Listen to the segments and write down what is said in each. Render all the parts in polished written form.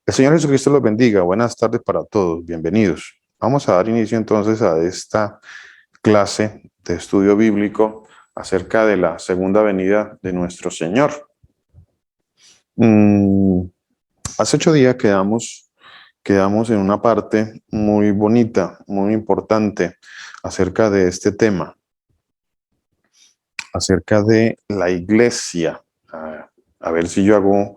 El Señor Jesucristo los bendiga. Buenas tardes para todos. Bienvenidos. Vamos a dar inicio entonces a esta clase de estudio bíblico acerca de la segunda venida de nuestro Señor. Hace 8 días quedamos en una parte muy bonita, muy importante acerca de este tema, acerca de la iglesia. A ver si yo hago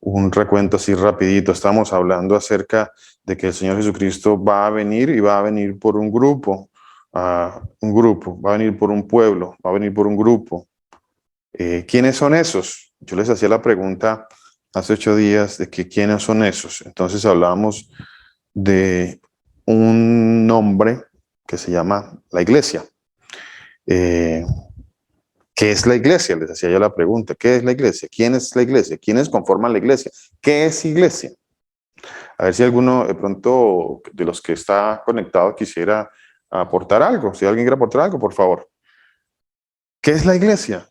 un recuento así rapidito. Estamos hablando acerca de que el Señor Jesucristo va a venir y va a venir por un grupo, va a venir por un pueblo, va a venir por un grupo. ¿Quiénes son esos? Yo les hacía la pregunta hace 8 días de que quiénes son esos. Entonces hablábamos de un nombre que se llama la iglesia. ¿Qué es la iglesia? Les hacía yo la pregunta. ¿Qué es la iglesia? ¿Quién es la iglesia? ¿Quiénes conforman la iglesia? ¿Qué es iglesia? A ver si alguno de pronto de los que está conectado quisiera aportar algo. Si alguien quiere aportar algo, por favor. ¿Qué es la iglesia?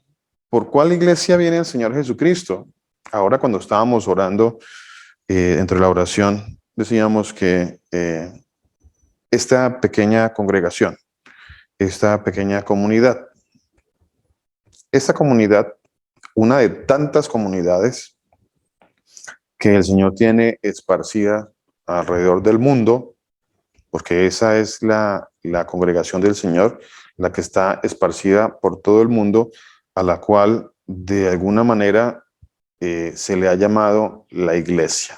¿Por cuál iglesia viene el Señor Jesucristo? Ahora cuando estábamos orando, dentro de la oración, decíamos que esta pequeña congregación, esta pequeña comunidad, esta comunidad, una de tantas comunidades que el Señor tiene esparcida alrededor del mundo, porque esa es la congregación del Señor, la que está esparcida por todo el mundo, a la cual de alguna manera se le ha llamado la iglesia.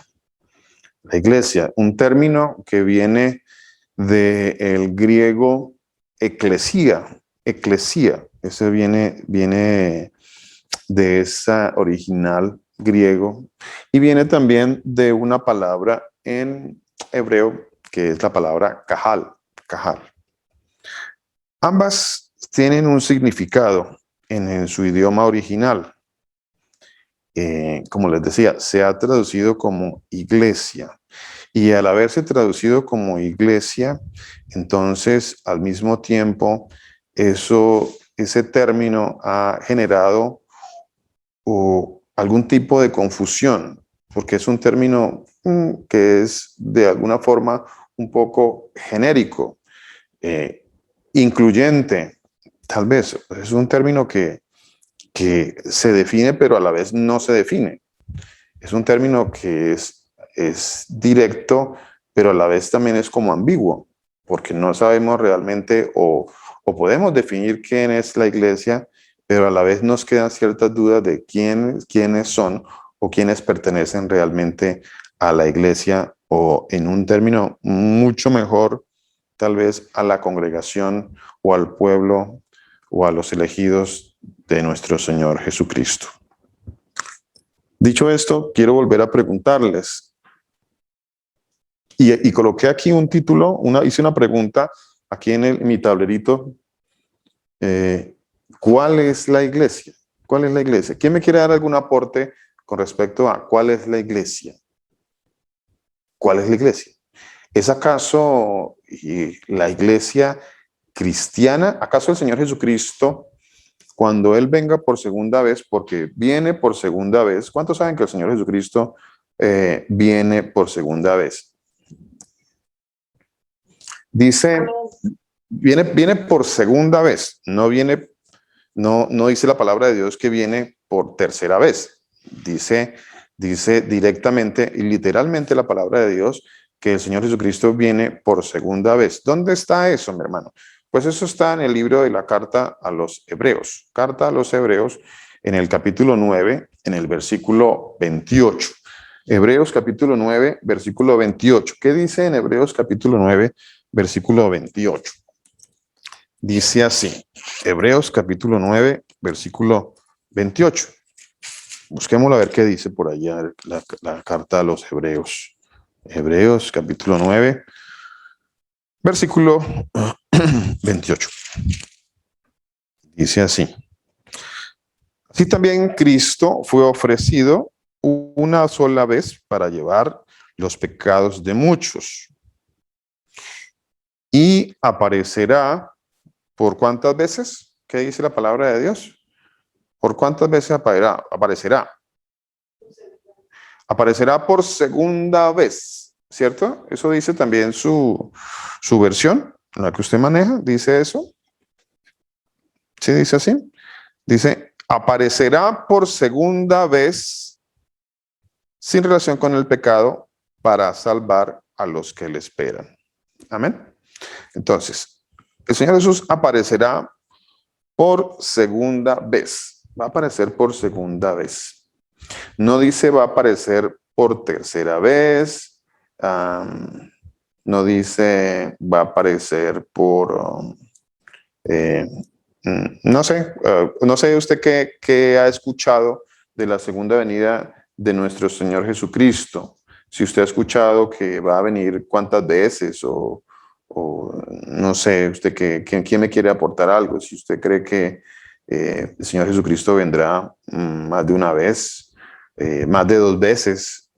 La iglesia, un término que viene del griego eclesía, ese viene de esa original griego y viene también de una palabra en hebreo que es la palabra kahal. Ambas tienen un significado en su idioma original. Como les decía, se ha traducido como iglesia. Y al haberse traducido como iglesia, entonces al mismo tiempo ese término ha generado algún tipo de confusión, porque es un término que es de alguna forma un poco genérico, incluyente, tal vez. Es un término que se define, pero a la vez no se define. Es un término que es directo, pero a la vez también es como ambiguo, porque no sabemos realmente o podemos definir quién es la iglesia, pero a la vez nos quedan ciertas dudas de quiénes son o quiénes pertenecen realmente a la iglesia, o en un término mucho mejor, tal vez a la congregación o al pueblo o a los elegidos de nuestro Señor Jesucristo. Dicho esto, quiero volver a preguntarles, y coloqué aquí un título, hice una pregunta aquí en mi tablerito. ¿Cuál es la iglesia? ¿Cuál es la iglesia? ¿Quién me quiere dar algún aporte con respecto a cuál es la iglesia? ¿Cuál es la iglesia? ¿Es acaso la iglesia cristiana? ¿Acaso el Señor Jesucristo, cuando Él venga por segunda vez, porque viene por segunda vez? ¿Cuántos saben que el Señor Jesucristo viene por segunda vez? Dice, viene por segunda vez, no dice la palabra de Dios que viene por tercera vez. Dice directamente y literalmente la palabra de Dios que el Señor Jesucristo viene por segunda vez. ¿Dónde está eso, mi hermano? Pues eso está en el libro de la carta a los Hebreos. Carta a los Hebreos, en el capítulo 9, en el versículo 28. Hebreos capítulo 9, versículo 28. ¿Qué dice en Hebreos capítulo 9, versículo 28? Dice así, Hebreos capítulo 9, versículo 28. Busquémoslo a ver qué dice por allá la carta a los Hebreos. Hebreos capítulo 9, versículo 28. Dice así. Así también Cristo fue ofrecido una sola vez para llevar los pecados de muchos. Y aparecerá, ¿por cuántas veces? ¿Qué dice la palabra de Dios? ¿Por cuántas veces aparecerá? Aparecerá por segunda vez, ¿cierto? Eso dice también su versión, la que usted maneja, dice eso. ¿Sí dice así? Dice, aparecerá por segunda vez sin relación con el pecado para salvar a los que le esperan. Amén. Entonces, el Señor Jesús aparecerá por segunda vez. Va a aparecer por segunda vez. No dice va a aparecer por tercera vez. No dice va a aparecer por... no sé, no sé usted qué ha escuchado de la segunda venida de nuestro Señor Jesucristo. Si usted ha escuchado que va a venir cuántas veces o no sé, usted quién me quiere aportar algo. Si usted cree que el Señor Jesucristo vendrá más de una vez, más de 2 veces,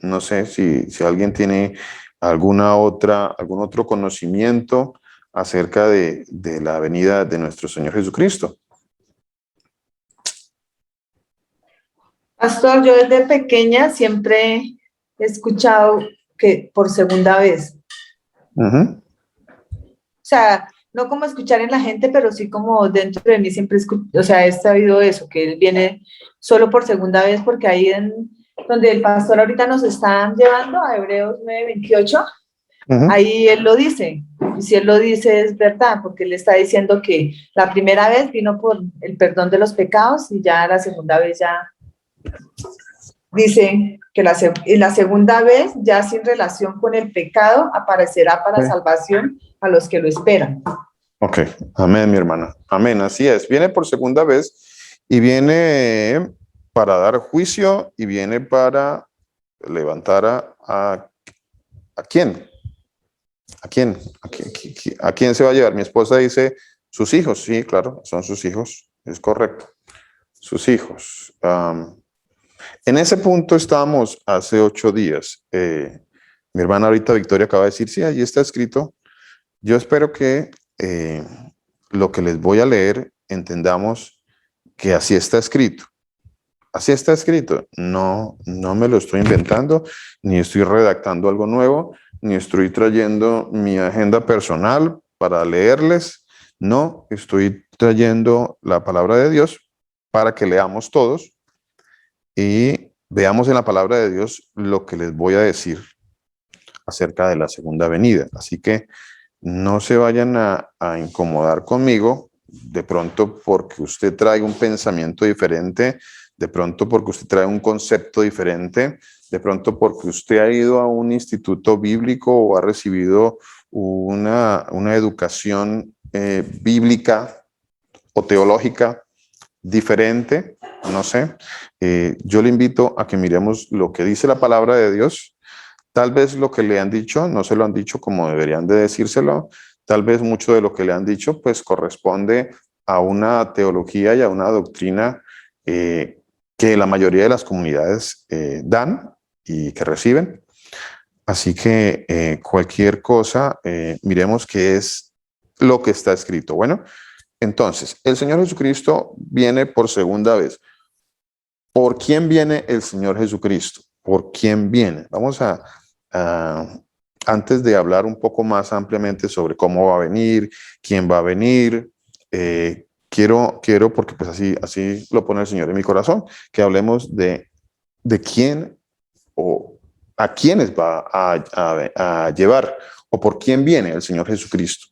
no sé si alguien tiene algún otro conocimiento acerca de la venida de nuestro Señor Jesucristo. Pastor, yo desde pequeña siempre he escuchado que por segunda vez. Uh-huh. O sea, no como escuchar en la gente, pero sí como dentro de mí siempre o sea, he sabido eso, que él viene solo por segunda vez, porque ahí donde el pastor ahorita nos está llevando a Hebreos 9:28, Uh-huh. ahí él lo dice. Y si él lo dice es verdad, porque él está diciendo que la primera vez vino por el perdón de los pecados y ya la segunda vez ya dice que la segunda vez, ya sin relación con el pecado, aparecerá para salvación a los que lo esperan. Ok, amén, mi hermana. Amén, así es. Viene por segunda vez y viene para dar juicio y viene para levantar ¿a quién? ¿A quién? ¿A quién se va a llevar? Mi esposa dice sus hijos. Sí, claro, son sus hijos. Es correcto. Sus hijos. En ese punto estábamos hace 8 días. Mi hermana ahorita Victoria acaba de decir, sí, allí está escrito. Yo espero que lo que les voy a leer entendamos que así está escrito. Así está escrito. No me lo estoy inventando, ni estoy redactando algo nuevo, ni estoy trayendo mi agenda personal para leerles. No, estoy trayendo la palabra de Dios para que leamos todos y veamos en la palabra de Dios lo que les voy a decir acerca de la segunda venida. Así que no se vayan a incomodar conmigo, de pronto porque usted trae un pensamiento diferente, de pronto porque usted trae un concepto diferente, de pronto porque usted ha ido a un instituto bíblico o ha recibido una educación bíblica o teológica diferente, no sé. Yo le invito a que miremos lo que dice la palabra de Dios. Tal vez lo que le han dicho no se lo han dicho como deberían de decírselo. Tal vez mucho de lo que le han dicho pues corresponde a una teología y a una doctrina que la mayoría de las comunidades dan y que reciben. Así que cualquier cosa, miremos qué es lo que está escrito. Bueno, entonces, el Señor Jesucristo viene por segunda vez. ¿Por quién viene el Señor Jesucristo? ¿Por quién viene? Vamos antes de hablar un poco más ampliamente sobre cómo va a venir, quién va a venir, quiero porque pues así lo pone el Señor en mi corazón, que hablemos de quién o a quiénes va a llevar o por quién viene el Señor Jesucristo.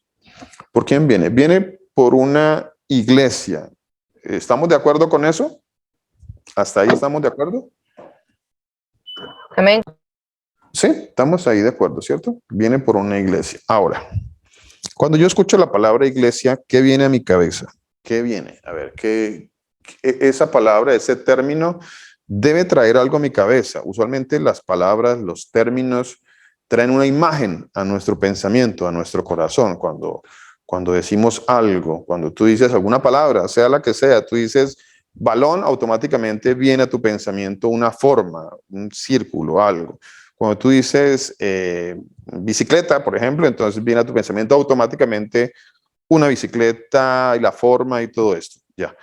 ¿Por quién viene? Viene por una iglesia. ¿Estamos de acuerdo con eso? ¿Hasta ahí estamos de acuerdo? Amén. Sí, estamos ahí de acuerdo, ¿cierto? Viene por una iglesia. Ahora, cuando yo escucho la palabra iglesia, ¿qué viene a mi cabeza? ¿Qué viene? A ver, esa palabra, ese término, debe traer algo a mi cabeza. Usualmente las palabras, los términos, traen una imagen a nuestro pensamiento, a nuestro corazón. Cuando decimos algo, cuando tú dices alguna palabra, sea la que sea, tú dices balón, automáticamente viene a tu pensamiento una forma, un círculo, algo. Cuando tú dices bicicleta, por ejemplo, entonces viene a tu pensamiento automáticamente una bicicleta y la forma y todo esto. Ya.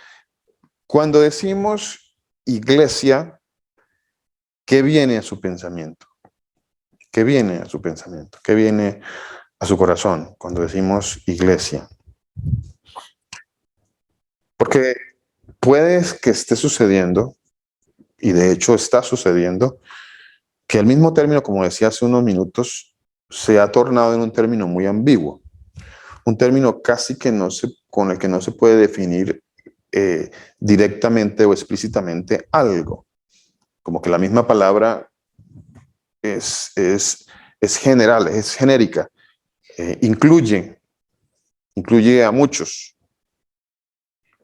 Cuando decimos iglesia, ¿qué viene a su pensamiento? ¿Qué viene a su pensamiento? ¿Qué viene a su corazón cuando decimos iglesia? Porque puede que esté sucediendo, y de hecho está sucediendo, que el mismo término, como decía hace unos minutos, se ha tornado en un término muy ambiguo, un término casi que con el que no se puede definir directamente o explícitamente algo, como que la misma palabra es general, es genérica, incluye a muchos.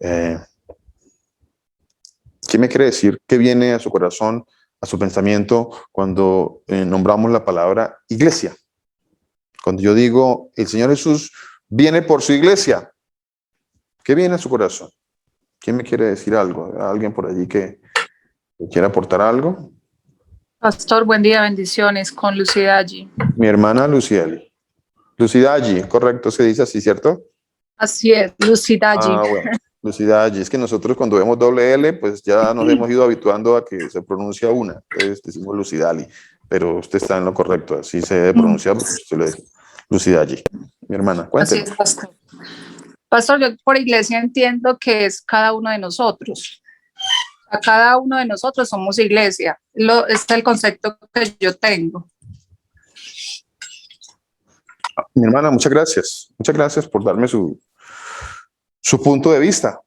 ¿Qué me quiere decir? ¿Qué viene a su corazón, a su pensamiento cuando nombramos la palabra iglesia? Cuando yo digo, el Señor Jesús viene por su iglesia, ¿qué viene a su corazón? ¿Quién me quiere decir algo? ¿Alguien por allí que quiera aportar algo? Pastor, buen día, bendiciones, con Lucía allí. Mi hermana Lucieli. Lucidaggi, correcto, se dice así, ¿cierto? Así es, Lucidaggi. Ah, bueno, Lucidaggi. Es que nosotros cuando vemos doble L, pues ya nos hemos ido habituando a que se pronuncia una. Entonces decimos Lucidali, pero usted está en lo correcto, así se debe pronunciar, usted lo dice. Lucidaggi. Mi hermana, cuénteme. Así es, pastor. Pastor, yo por iglesia entiendo que es cada uno de nosotros. A cada uno de nosotros somos iglesia. Este es el concepto que yo tengo. Mi hermana, muchas gracias. Muchas gracias por darme su punto de vista.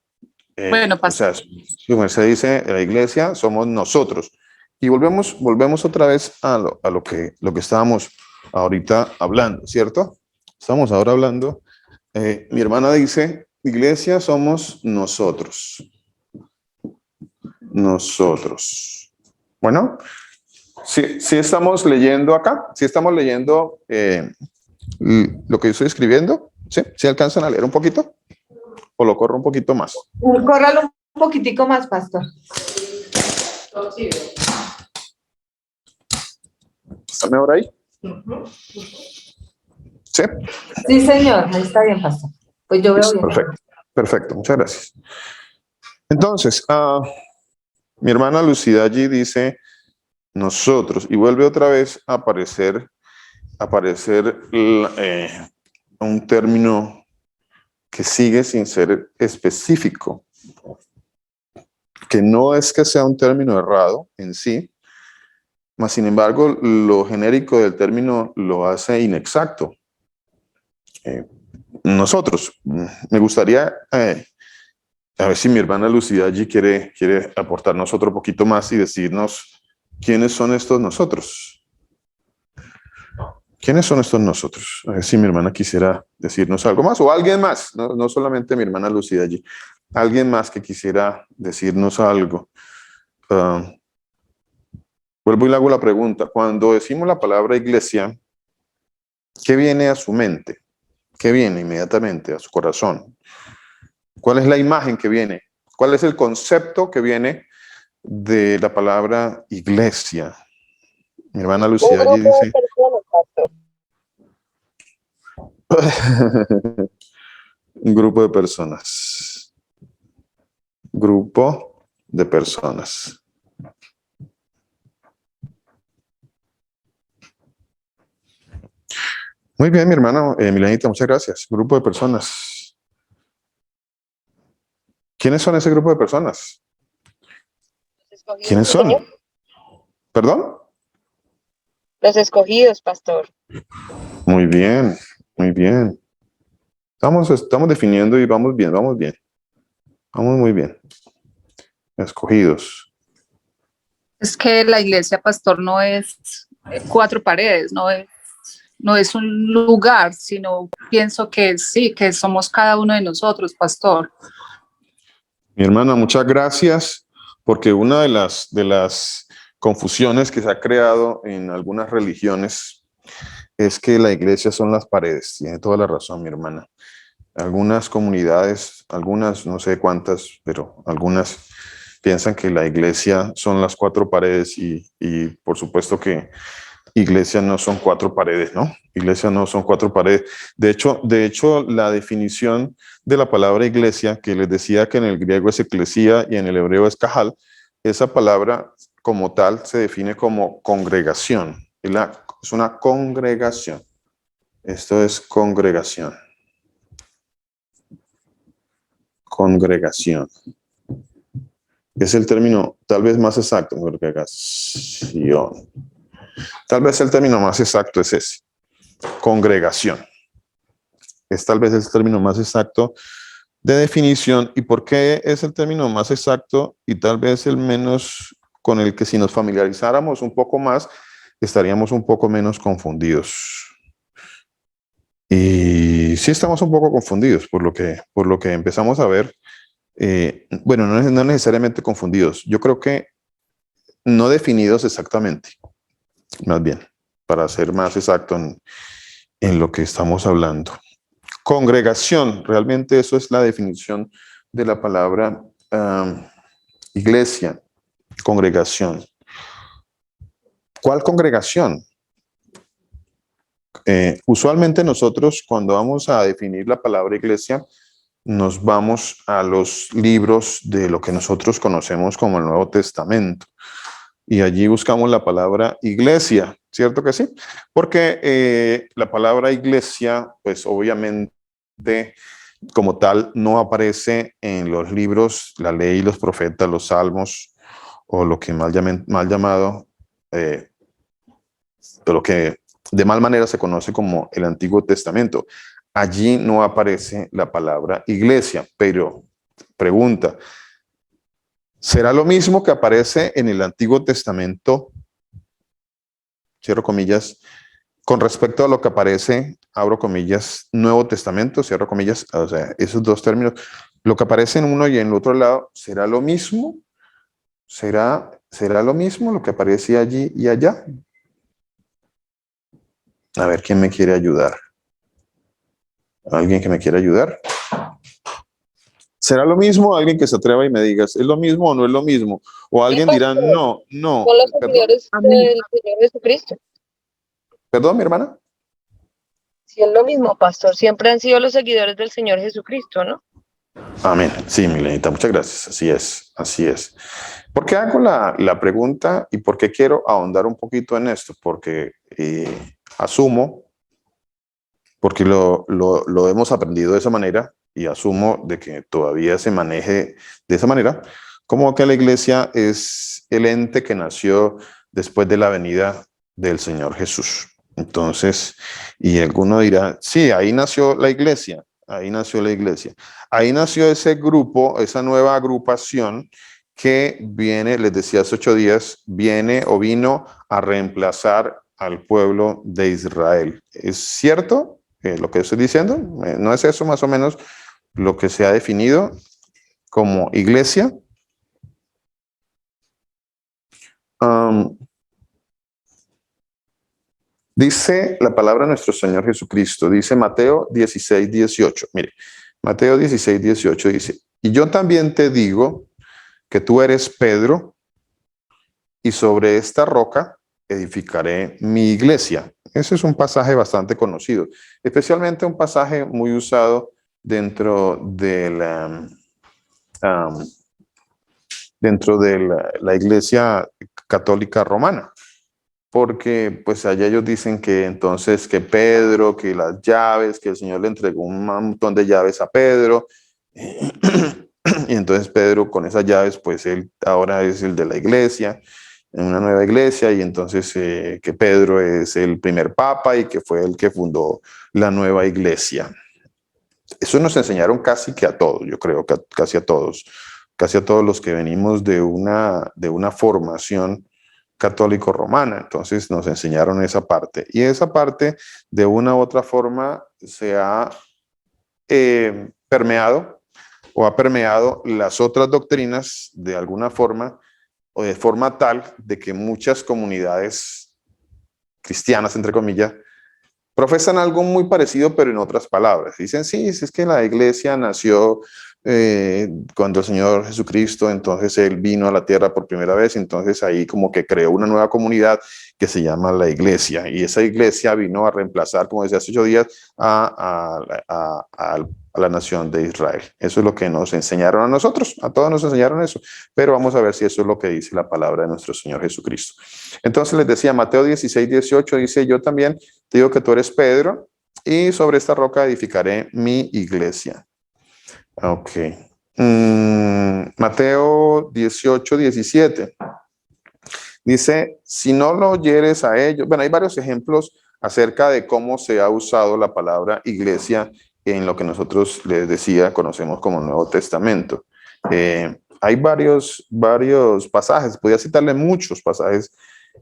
Bueno, pastor. O sea, su merced dice, la iglesia somos nosotros. Y volvemos otra vez a lo que estábamos ahorita hablando, ¿cierto? Estamos ahora hablando. Mi hermana dice, iglesia somos nosotros. Nosotros. Bueno, si estamos leyendo acá, si estamos leyendo lo que yo estoy escribiendo, ¿sí? ¿Sí alcanzan a leer un poquito? ¿O lo corro un poquito más? Córralo un poquitico más, pastor. ¿Está mejor ahí? ¿Sí? Sí, señor, ahí está bien, pastor. Pues yo veo bien. Perfecto, perfecto, muchas gracias. Entonces, mi hermana Lucida allí dice nosotros, y vuelve otra vez a aparecer un término que sigue sin ser específico, que no es que sea un término errado en sí, mas sin embargo lo genérico del término lo hace inexacto. Nosotros, me gustaría, a ver si mi hermana Lucida allí quiere aportarnos otro poquito más y decirnos quiénes son estos nosotros. ¿Quiénes son estos nosotros? A ver si mi hermana quisiera decirnos algo más, o alguien más, no solamente mi hermana Lucida allí, alguien más que quisiera decirnos algo. Vuelvo y le hago la pregunta. Cuando decimos la palabra iglesia, ¿qué viene a su mente? ¿Qué viene inmediatamente a su corazón? ¿Cuál es la imagen que viene? ¿Cuál es el concepto que viene de la palabra iglesia? Mi hermana Lucía allí dice... Un grupo de personas. Grupo de personas. Muy bien, mi hermano Milenita, muchas gracias. Grupo de personas. ¿Quiénes son ese grupo de personas? ¿Quiénes son? ¿Perdón? Los escogidos, pastor. Muy bien, muy bien. Estamos definiendo y vamos bien, vamos bien. Vamos muy bien. Escogidos. Es que la iglesia, pastor, no es cuatro paredes, no es un lugar, sino pienso que sí, que somos cada uno de nosotros, pastor. Mi hermana, muchas gracias, porque una de las confusiones que se ha creado en algunas religiones es que la iglesia son las paredes. Tiene toda la razón, mi hermana. Algunas comunidades, algunas, no sé cuántas, pero algunas piensan que la iglesia son las cuatro paredes y por supuesto que iglesia no son cuatro paredes, ¿no? Iglesia no son cuatro paredes. De hecho, la definición de la palabra iglesia, que les decía que en el griego es eclesía y en el hebreo es cajal, esa palabra como tal se define como congregación. Es una congregación. Esto es congregación. Congregación. Es el término tal vez más exacto, congregación. Tal vez el término más exacto es ese, congregación. Es tal vez el término más exacto de definición. ¿Y por qué es el término más exacto y tal vez el menos con el que si nos familiarizáramos un poco más, estaríamos un poco menos confundidos? Y sí estamos un poco confundidos por lo que empezamos a ver. Bueno, no necesariamente confundidos. Yo creo que no definidos exactamente, más bien, para ser más exacto en lo que estamos hablando. Congregación, realmente eso es la definición de la palabra iglesia, congregación. ¿Cuál congregación? Usualmente nosotros cuando vamos a definir la palabra iglesia, nos vamos a los libros de lo que nosotros conocemos como el Nuevo Testamento. Y allí buscamos la palabra iglesia, ¿cierto que sí? Porque la palabra iglesia, pues obviamente como tal no aparece en los libros, la ley, los profetas, los salmos, o lo que mal llamado, de lo que de mal manera se conoce como el Antiguo Testamento. Allí no aparece la palabra iglesia, pero pregunta, ¿será lo mismo que aparece en el Antiguo Testamento, cierro comillas, con respecto a lo que aparece, abro comillas, Nuevo Testamento, cierro comillas, o sea, esos dos términos, lo que aparece en uno y en el otro lado, ¿será lo mismo? ¿Será lo mismo lo que aparece allí y allá? A ver, ¿quién me quiere ayudar? ¿Alguien que me quiera ayudar? ¿Será lo mismo? Alguien que se atreva y me diga, ¿es lo mismo o no es lo mismo? O alguien dirá, no, no. Son los Perdón, seguidores del Señor Jesucristo. perdón, mi hermana. Sí, es lo mismo, pastor. Siempre han sido los seguidores del Señor Jesucristo, ¿no? Amén. Sí, Milenita, muchas gracias. Así es, así es. ¿Por qué hago la pregunta y por qué quiero ahondar un poquito en esto? Porque asumo, porque lo hemos aprendido de esa manera y asumo de que todavía se maneje de esa manera, como que la iglesia es el ente que nació después de la venida del Señor Jesús. Entonces, y alguno dirá, sí, ahí nació la iglesia, ahí nació la iglesia. Ahí nació ese grupo, esa nueva agrupación que viene, les decía hace 8 días, viene o vino a reemplazar al pueblo de Israel. ¿Es cierto lo que estoy diciendo? ¿No es eso más o menos lo que se ha definido como iglesia? Dice la palabra de nuestro Señor Jesucristo, dice Mateo 16, 18. Mire, Mateo 16, 18 dice, y yo también te digo que tú eres Pedro, y sobre esta roca edificaré mi iglesia. Ese es un pasaje bastante conocido, especialmente un pasaje muy usado dentro de la iglesia católica romana. Porque pues allá ellos dicen que entonces que Pedro, que las llaves, que el Señor le entregó un montón de llaves a Pedro, y entonces Pedro con esas llaves, pues él ahora es el de la iglesia, en una nueva iglesia, y entonces que Pedro es el primer papa y que fue el que fundó la nueva iglesia. Eso nos enseñaron casi que a todos, yo creo que casi a todos los que venimos de una formación católico-romana. Entonces nos enseñaron esa parte. Y esa parte, de una u otra forma, se ha permeado o ha permeado las otras doctrinas de alguna forma o de forma tal de que muchas comunidades cristianas, entre comillas, profesan algo muy parecido, pero en otras palabras. Dicen, sí, es que la iglesia nació cuando el Señor Jesucristo, entonces Él vino a la tierra por primera vez, entonces ahí como que creó una nueva comunidad que se llama la iglesia. Y esa iglesia vino a reemplazar, como decía hace 8 días, al a la nación de Israel. Eso es lo que nos enseñaron a nosotros, a todos nos enseñaron eso, pero vamos a ver si eso es lo que dice la palabra de nuestro Señor Jesucristo. Entonces les decía, Mateo 16, 18 dice, yo también te digo que tú eres Pedro, y sobre esta roca edificaré mi iglesia. Ok. Mateo 18, 17. Dice, si no lo oyeres a ellos, bueno, hay varios ejemplos acerca de cómo se ha usado la palabra iglesia en lo que nosotros les decía, conocemos como Nuevo Testamento. Hay varios pasajes, podría citarle muchos pasajes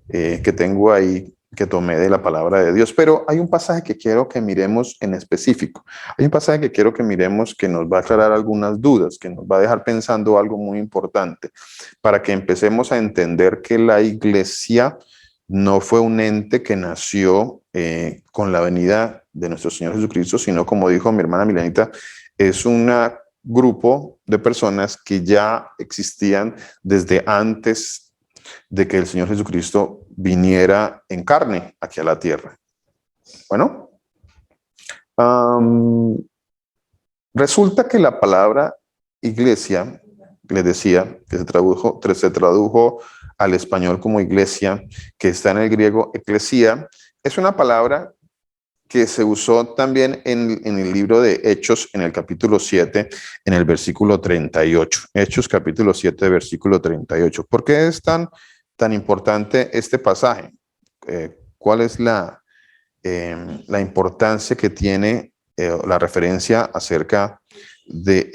que tengo ahí, que tomé de la palabra de Dios, pero hay un pasaje que quiero que miremos en específico. Hay un pasaje que quiero que miremos que nos va a aclarar algunas dudas, que nos va a dejar pensando algo muy importante, para que empecemos a entender que la iglesia no fue un ente que nació con la venida de nuestro Señor Jesucristo, sino, como dijo mi hermana Milenita, es un grupo de personas que ya existían desde antes de que el Señor Jesucristo viniera en carne aquí a la tierra. Bueno, resulta que la palabra iglesia, les decía, que se tradujo al español como iglesia, que está en el griego eclesia, es una palabra que se usó también en el libro de Hechos, en el capítulo 7, en el versículo 38. Hechos capítulo 7, versículo 38. ¿Por qué es tan importante este pasaje? ¿Cuál es la importancia que tiene la referencia acerca de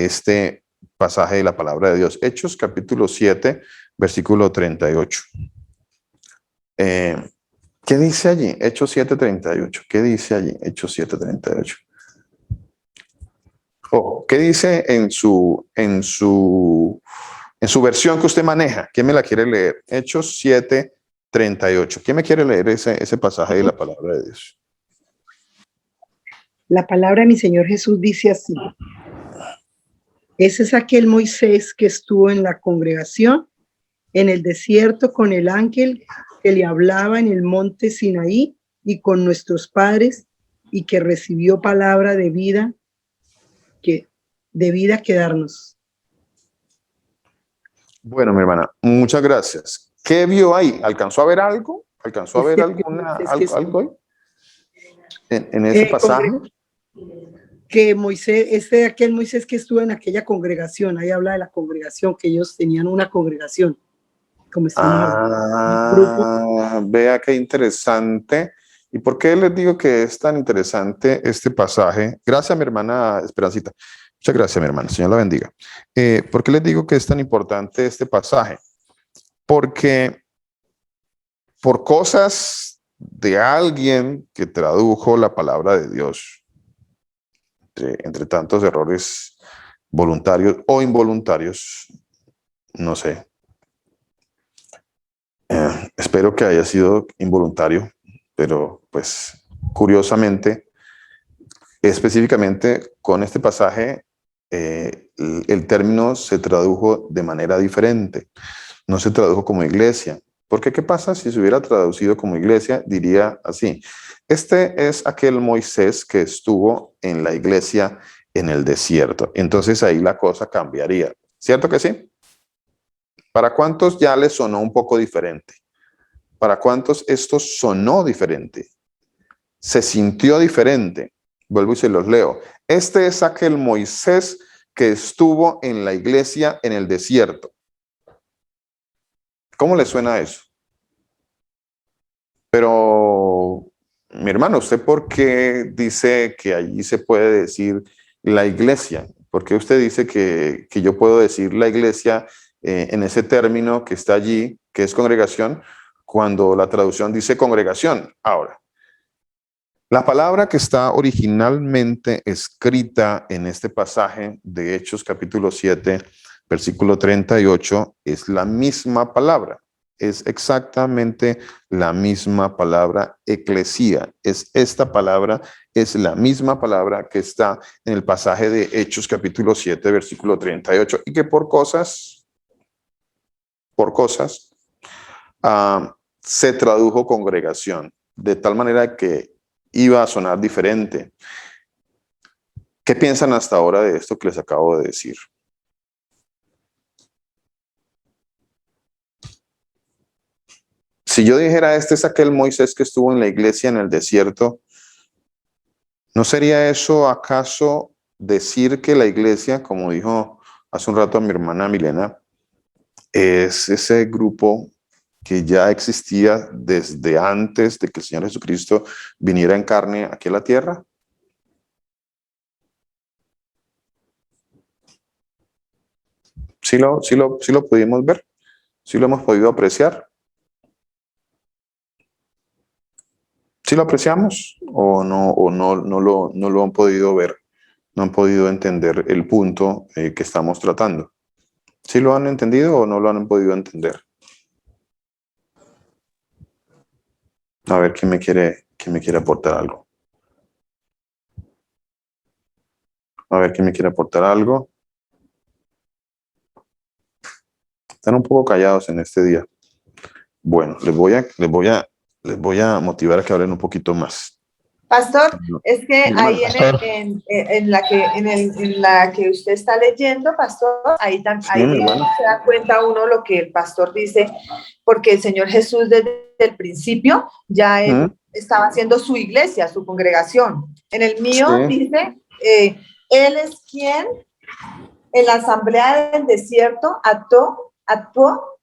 este pasaje de la palabra de Dios? Hechos capítulo 7, versículo 38. ¿Qué dice allí? Hechos 7:38. ¿Qué dice allí? Hechos 7:38. ¿Qué dice en su versión que usted maneja? ¿Quién me la quiere leer? Hechos 7:38. ¿Quién me quiere leer ese pasaje de la palabra de Dios? La palabra de mi Señor Jesús dice así. Ese es aquel Moisés que estuvo en la congregación, en el desierto con el ángel que le hablaba en el monte Sinaí y con nuestros padres, y que recibió palabra de vida que darnos. Bueno, mi hermana, muchas gracias. ¿Qué vio ahí? ¿Alcanzó a ver algo? ¿Alcanzó a ver algo ahí? ¿En ese pasaje? Que Moisés, aquel Moisés que estuvo en aquella congregación, ahí habla de la congregación, que ellos tenían una congregación. Como vea qué interesante. ¿Y por qué les digo que es tan interesante este pasaje? Gracias, mi hermana Esperancita. Muchas gracias, mi hermana. Señor la bendiga. ¿Por qué les digo que es tan importante este pasaje? Porque por cosas de alguien que tradujo la palabra de Dios, entre tantos errores voluntarios o involuntarios, no sé. Espero que haya sido involuntario, pero pues curiosamente, específicamente con este pasaje, el término se tradujo de manera diferente, no se tradujo como iglesia. Porque ¿qué pasa si se hubiera traducido como iglesia? Diría así: este es aquel Moisés que estuvo en la iglesia en el desierto. Entonces ahí la cosa cambiaría. ¿Cierto que sí? ¿Para cuántos ya les sonó un poco diferente? ¿Para cuántos esto sonó diferente? Se sintió diferente. Vuelvo y se los leo. Este es aquel Moisés que estuvo en la iglesia en el desierto. ¿Cómo le suena eso? Pero, mi hermano, ¿usted por qué dice que allí se puede decir la iglesia? ¿Por qué usted dice que yo puedo decir la iglesia en ese término que está allí, que es congregación, cuando la traducción dice congregación? Ahora, la palabra que está originalmente escrita en este pasaje de Hechos capítulo 7, versículo 38, es la misma palabra. Es exactamente la misma palabra, eclesía. Es esta palabra, es la misma palabra que está en el pasaje de Hechos capítulo 7, versículo 38, y que por cosas, se tradujo congregación, de tal manera que iba a sonar diferente. ¿Qué piensan hasta ahora de esto que les acabo de decir? Si yo dijera, este es aquel Moisés que estuvo en la iglesia en el desierto, ¿no sería eso acaso decir que la iglesia, como dijo hace un rato mi hermana Milena, es ese grupo que ya existía desde antes de que el Señor Jesucristo viniera en carne aquí a la tierra? Sí lo pudimos ver, sí lo hemos podido apreciar. ¿Sí lo apreciamos no lo han podido ver? No han podido entender el punto que estamos tratando. ¿Sí lo han entendido o no lo han podido entender? A ver, quién me quiere aportar algo? A ver, ¿quién me quiere aportar algo? Están un poco callados en este día. Bueno, les voy a motivar a que hablen un poquito más. Pastor, es que ahí Pastor. en la que usted está leyendo, pastor, ahí Sí, mi hermano. se da cuenta uno lo que el pastor dice, porque el Señor Jesús desde el principio ya él estaba haciendo su iglesia, su congregación. En el mío Sí. dice, él es quien en la asamblea del desierto actuó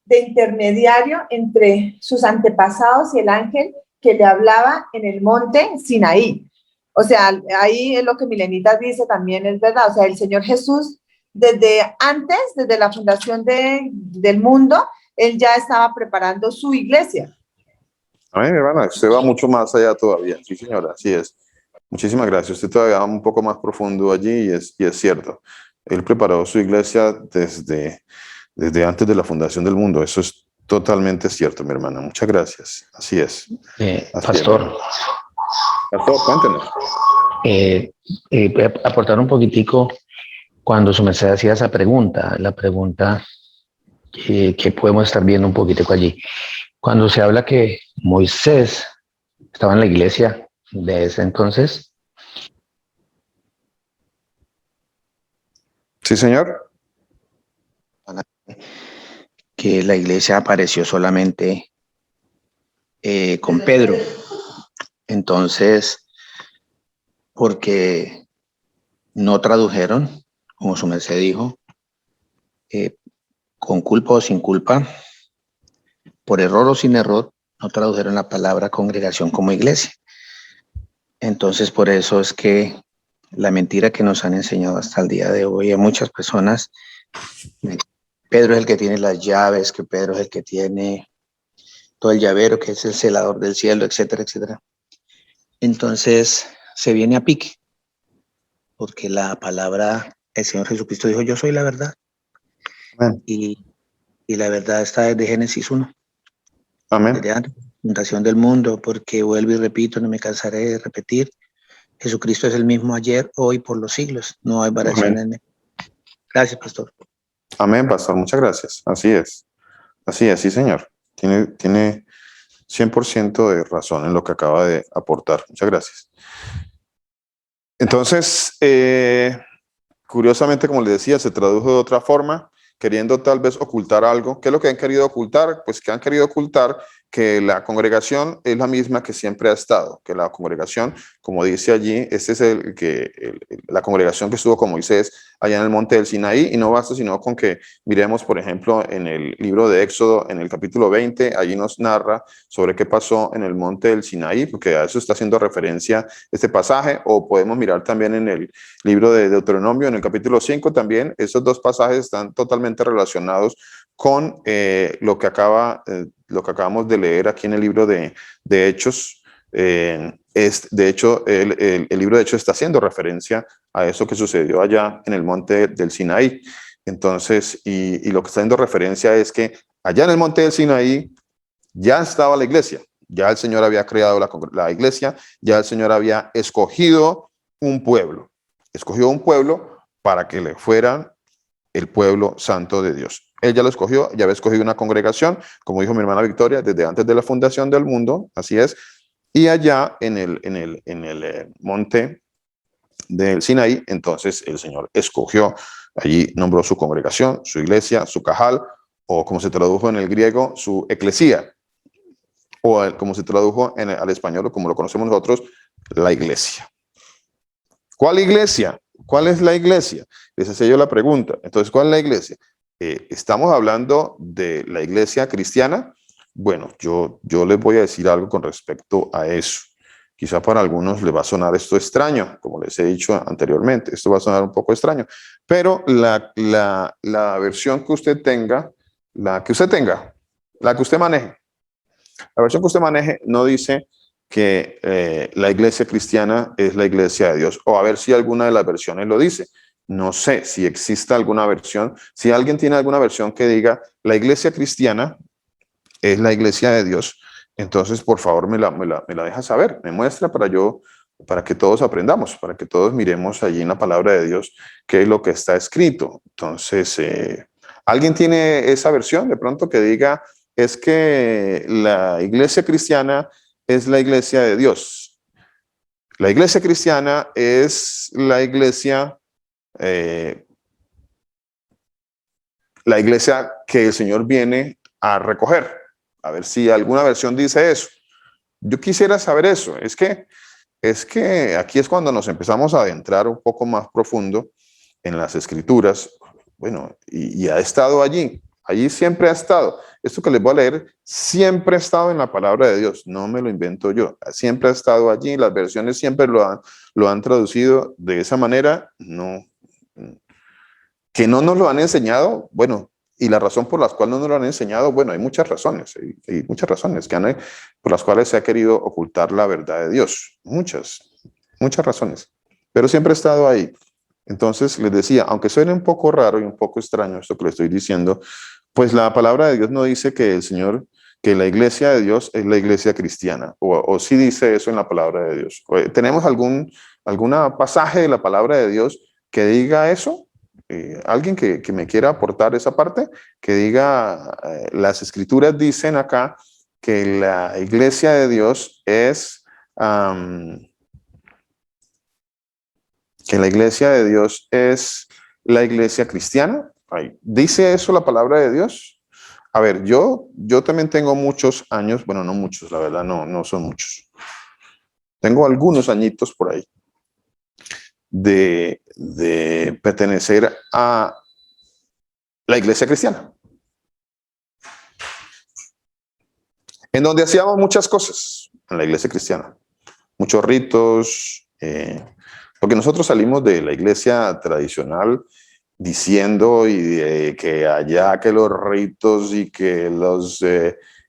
de intermediario entre sus antepasados y el ángel que le hablaba en el monte Sinaí. O sea, ahí es lo que Milenita dice también, es verdad. O sea, el Señor Jesús, desde antes, desde la fundación del mundo, él ya estaba preparando su iglesia. A mí, mi hermana, usted va mucho más allá todavía. Sí, señora, así es. Muchísimas gracias. Usted todavía va un poco más profundo allí y es cierto. Él preparó su iglesia desde antes de la fundación del mundo. Eso es totalmente cierto, mi hermana. Muchas gracias. Así es. Así Pastor, Pastor, cuéntenos. voy a aportar un poquitico cuando su merced hacía esa pregunta, la pregunta que podemos estar viendo un poquitico allí. Cuando se habla que Moisés estaba en la iglesia de ese entonces, Sí, señor. que la iglesia apareció solamente con Pedro. Entonces, porque no tradujeron, como su merced dijo, con culpa o sin culpa, por error o sin error, no tradujeron la palabra congregación como iglesia. Entonces, por eso es que la mentira que nos han enseñado hasta el día de hoy a muchas personas, Pedro es el que tiene las llaves, que Pedro es el que tiene todo el llavero, que es el celador del cielo, etcétera, etcétera. Entonces, se viene a pique, porque la palabra, el Señor Jesucristo dijo, yo soy la verdad. Amén. Y la verdad está desde Génesis 1. Amén. Desde antes de la fundación del mundo, porque vuelvo y repito, no me cansaré de repetir, Jesucristo es el mismo ayer, hoy, por los siglos. No hay variación en él. Gracias, pastor. Amén, pastor. Muchas gracias. Así es. Así es, sí, señor. Tiene 100% de razón en lo que acaba de aportar. Muchas gracias. Entonces, curiosamente, como les decía, se tradujo de otra forma, queriendo tal vez ocultar algo. ¿Qué es lo que han querido ocultar? Pues que han querido ocultar que la congregación es la misma que siempre ha estado, que la congregación, como dice allí, este es la congregación que estuvo con Moisés allá en el monte del Sinaí, y no basta sino con que miremos, por ejemplo, en el libro de Éxodo, en el capítulo 20, allí nos narra sobre qué pasó en el monte del Sinaí, porque a eso está haciendo referencia este pasaje, o podemos mirar también en el libro de Deuteronomio, en el capítulo 5 también, esos dos pasajes están totalmente relacionados con lo que acabamos de leer aquí en el libro de Hechos. De hecho, el libro de Hechos está haciendo referencia a eso que sucedió allá en el monte del Sinaí. Entonces, y lo que está haciendo referencia es que allá en el monte del Sinaí ya estaba la iglesia, ya el Señor había creado la iglesia, ya el Señor había escogido un pueblo para que le fueran el pueblo santo de Dios. Él ya lo escogió, ya había escogido una congregación, como dijo mi hermana Victoria, desde antes de la fundación del mundo, así es, y allá en el monte del Sinaí, entonces el Señor escogió, allí nombró su congregación, su iglesia, su cajal, o como se tradujo en el griego, su eclesía, o como se tradujo al español, o como lo conocemos nosotros, la iglesia. ¿Cuál iglesia? ¿Cuál es la iglesia? Les hacía yo la pregunta. Entonces, ¿cuál es la iglesia? ¿Estamos hablando de la iglesia cristiana? Bueno, yo les voy a decir algo con respecto a eso. Quizá para algunos les va a sonar esto extraño, como les he dicho anteriormente. Esto va a sonar un poco extraño, pero la versión que usted tenga, la que usted maneje, la versión que usted maneje no dice que la iglesia cristiana es la iglesia de Dios, o a ver si alguna de las versiones lo dice. No sé si existe alguna versión. Si alguien tiene alguna versión que diga la iglesia cristiana es la iglesia de Dios, entonces por favor me la deja saber, me muestra para que todos aprendamos, para que todos miremos allí en la palabra de Dios qué es lo que está escrito. Entonces, ¿alguien tiene esa versión de pronto que diga es que la iglesia cristiana es la iglesia de Dios? La iglesia cristiana es la iglesia que el Señor viene a recoger. A ver si alguna versión dice eso. Yo quisiera saber eso. Es que aquí es cuando nos empezamos a adentrar un poco más profundo en las escrituras. Bueno, y ha estado allí. Allí siempre ha estado. Esto que les voy a leer siempre ha estado en la palabra de Dios. No me lo invento yo. Siempre ha estado allí. Las versiones siempre lo han traducido de esa manera. No, que no nos lo han enseñado. Bueno, y la razón por la cual no nos lo han enseñado, bueno, hay muchas razones. Hay muchas razones por las cuales se ha querido ocultar la verdad de Dios. Muchas razones. Pero siempre ha estado ahí. Entonces, les decía, aunque suene un poco raro y un poco extraño esto que le estoy diciendo, pues la palabra de Dios no dice que que la iglesia de Dios es la iglesia cristiana, o sí dice eso en la palabra de Dios. ¿Tenemos algún pasaje de la palabra de Dios que diga eso? Alguien que me quiera aportar esa parte, que diga, las escrituras dicen acá que la iglesia de Dios es... que la iglesia de Dios es la iglesia cristiana. ¿Dice eso la palabra de Dios? A ver, yo también tengo muchos años, bueno, no muchos, la verdad, no son muchos. Tengo algunos añitos por ahí de pertenecer a la iglesia cristiana, en donde hacíamos muchas cosas en la iglesia cristiana, muchos ritos, porque nosotros salimos de la iglesia tradicional diciendo que allá que los ritos y que los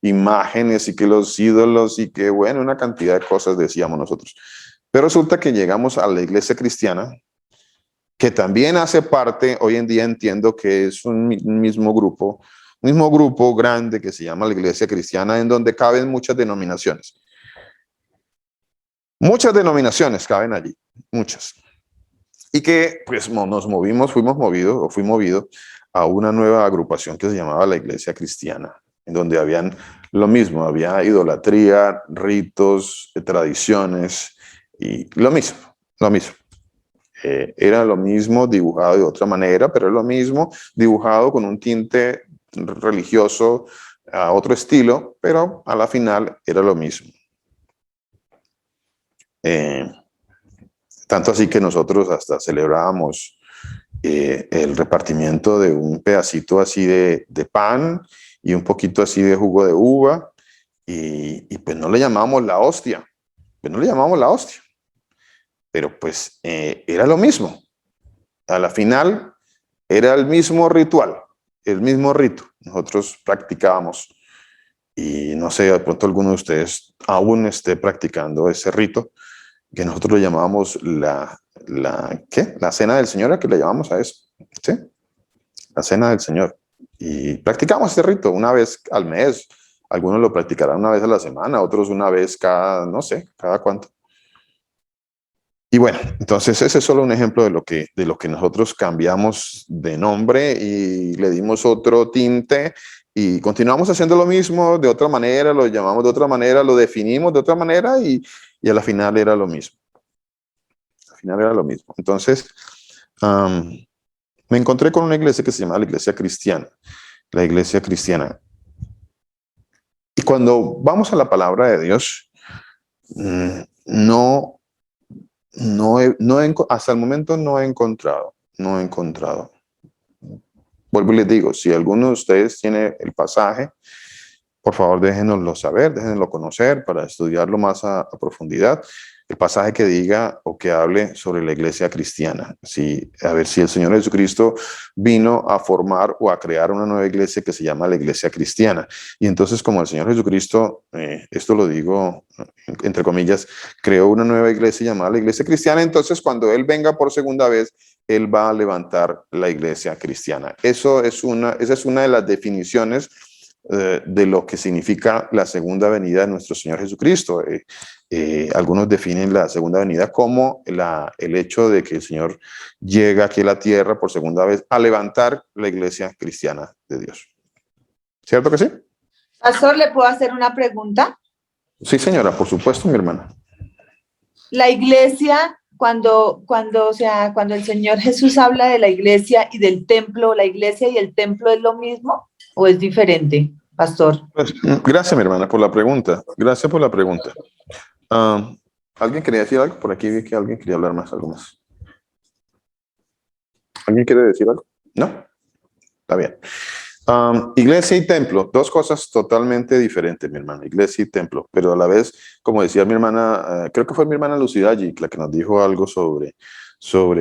imágenes y que los ídolos y que bueno, una cantidad de cosas decíamos nosotros. Pero resulta que llegamos a la iglesia cristiana, que también hace parte, hoy en día entiendo que es un mismo grupo grande que se llama la iglesia cristiana, en donde caben muchas denominaciones. Muchas denominaciones caben allí, muchas. Y que pues fui movido a una nueva agrupación que se llamaba la Iglesia Cristiana, en donde habían lo mismo, había idolatría, ritos, tradiciones y lo mismo. Era lo mismo dibujado de otra manera, pero es lo mismo dibujado con un tinte religioso a otro estilo, pero a la final era lo mismo. Tanto así que nosotros hasta celebrábamos el repartimiento de un pedacito así de pan y un poquito así de jugo de uva y pues no le llamábamos la hostia, pero pues era lo mismo. A la final era el mismo ritual, el mismo rito. Nosotros practicábamos y no sé, de pronto alguno de ustedes aún esté practicando ese rito, que nosotros lo llamábamos la cena del Señor, ¿a qué le llamamos a eso? ¿Sí? La cena del Señor. Y practicamos este rito una vez al mes. Algunos lo practicarán una vez a la semana, otros una vez no sé, cada cuánto. Y bueno, entonces ese es solo un ejemplo de lo que nosotros cambiamos de nombre y le dimos otro tinte y continuamos haciendo lo mismo de otra manera, lo llamamos de otra manera, lo definimos de otra manera y a la final era lo mismo. final era lo mismo. Entonces, me encontré con una iglesia que se llama la Iglesia Cristiana. La Iglesia Cristiana. Y cuando vamos a la palabra de Dios, hasta el momento no he encontrado. Vuelvo y les digo, si alguno de ustedes tiene el pasaje, por favor déjenoslo saber, déjenoslo conocer para estudiarlo más a profundidad. El pasaje que diga o que hable sobre la iglesia cristiana. Sí, a ver si el Señor Jesucristo vino a formar o a crear una nueva iglesia que se llama la iglesia cristiana. Y entonces, como el Señor Jesucristo, esto lo digo entre comillas, creó una nueva iglesia llamada la iglesia cristiana, entonces cuando Él venga por segunda vez, Él va a levantar la iglesia cristiana. Esa es una de las definiciones de lo que significa la segunda venida de nuestro Señor Jesucristo. Algunos definen la segunda venida como el hecho de que el Señor llega aquí a la tierra por segunda vez a levantar la iglesia cristiana de Dios. ¿Cierto que sí? Pastor, ¿le puedo hacer una pregunta? Sí, señora, por supuesto, mi hermana. La iglesia, cuando el Señor Jesús habla de la iglesia y del templo, ¿la iglesia y el templo es lo mismo o es diferente, pastor? Pues, gracias, mi hermana, por la pregunta. Gracias por la pregunta. ¿Alguien quería decir algo? Por aquí vi que alguien quería hablar más, algo más. ¿Alguien quiere decir algo? ¿No? Está bien. Iglesia y templo, dos cosas totalmente diferentes, mi hermana, iglesia y templo, pero a la vez, como decía mi hermana, creo que fue mi hermana Lucía allí la que nos dijo algo sobre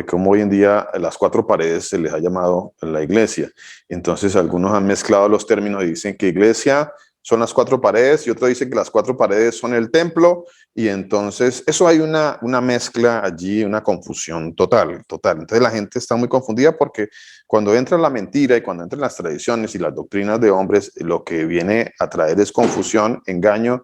cómo hoy en día las cuatro paredes se les ha llamado la iglesia. Entonces algunos han mezclado los términos y dicen que iglesia son las cuatro paredes y otros dicen que las cuatro paredes son el templo, y entonces eso hay una mezcla allí, una confusión total. Entonces la gente está muy confundida porque cuando entra la mentira y cuando entran las tradiciones y las doctrinas de hombres, lo que viene a traer es confusión, engaño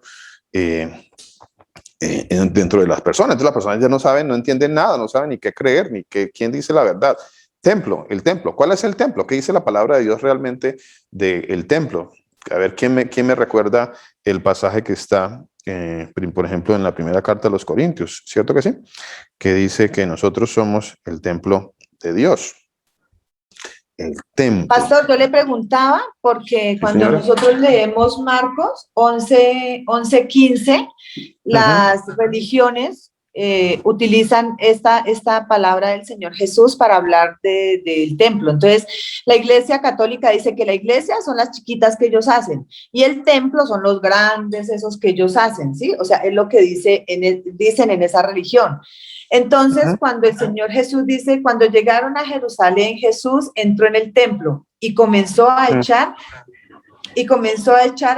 dentro de las personas. Entonces las personas ya no saben, no entienden nada, no saben ni qué creer, ni quién dice la verdad. Templo, el templo. ¿Cuál es el templo? ¿Qué dice la palabra de Dios realmente del templo? A ver, ¿quién me recuerda el pasaje que está, por ejemplo, en la primera carta a los Corintios? ¿Cierto que sí? Que dice que nosotros somos el templo de Dios. El templo. Pastor, yo le preguntaba porque cuando nosotros leemos Marcos 11:15, las religiones utilizan esta palabra del Señor Jesús para hablar del templo. Entonces, la Iglesia Católica dice que la iglesia son las chiquitas que ellos hacen y el templo son los grandes, esos que ellos hacen, ¿sí? O sea, es lo que dicen en esa religión. Entonces, cuando el Señor Jesús dice, cuando llegaron a Jerusalén, Jesús entró en el templo y comenzó a echar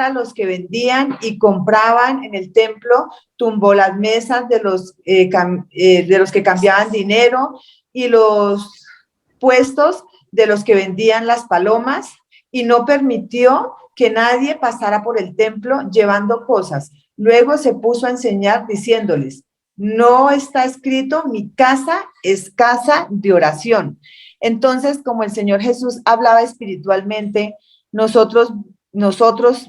a los que vendían y compraban en el templo, tumbó las mesas de los que cambiaban dinero y los puestos de los que vendían las palomas, y no permitió que nadie pasara por el templo llevando cosas. Luego se puso a enseñar diciéndoles: no está escrito, mi casa es casa de oración. Entonces, como el Señor Jesús hablaba espiritualmente, nosotros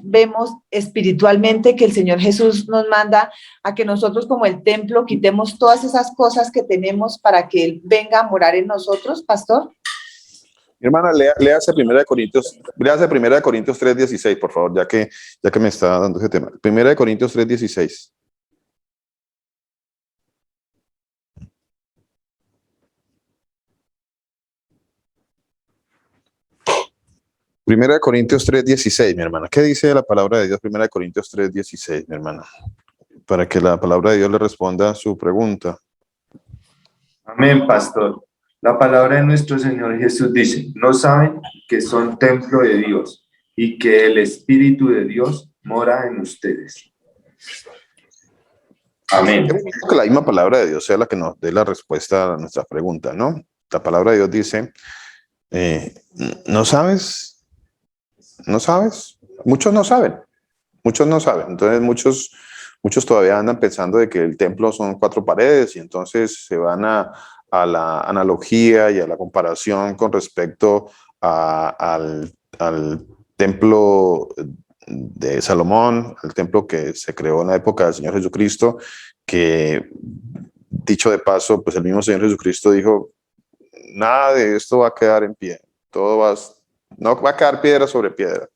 vemos espiritualmente que el Señor Jesús nos manda a que nosotros, como el templo, quitemos todas esas cosas que tenemos para que Él venga a morar en nosotros, pastor. Mi hermana, léase 1 Corintios 3:16, por favor, ya que me está dando ese tema. 1 Corintios 3:16. 1 Corintios 3:16, mi hermana. ¿Qué dice la palabra de Dios? 1 Corintios 3:16, mi hermana. Para que la palabra de Dios le responda a su pregunta. Amén, pastor. La palabra de nuestro Señor Jesús dice: ¿no saben que son templo de Dios y que el Espíritu de Dios mora en ustedes? Amén. Que la misma palabra de Dios sea la que nos dé la respuesta a nuestra pregunta, ¿no? La palabra de Dios dice, ¿no sabes? ¿No sabes? Muchos no saben. Entonces muchos todavía andan pensando de que el templo son 4 paredes y entonces se van a la analogía y a la comparación con respecto al templo de Salomón, el templo que se creó en la época del Señor Jesucristo, que dicho de paso, pues el mismo Señor Jesucristo dijo, nada de esto va a quedar en pie, no va a quedar piedra sobre piedra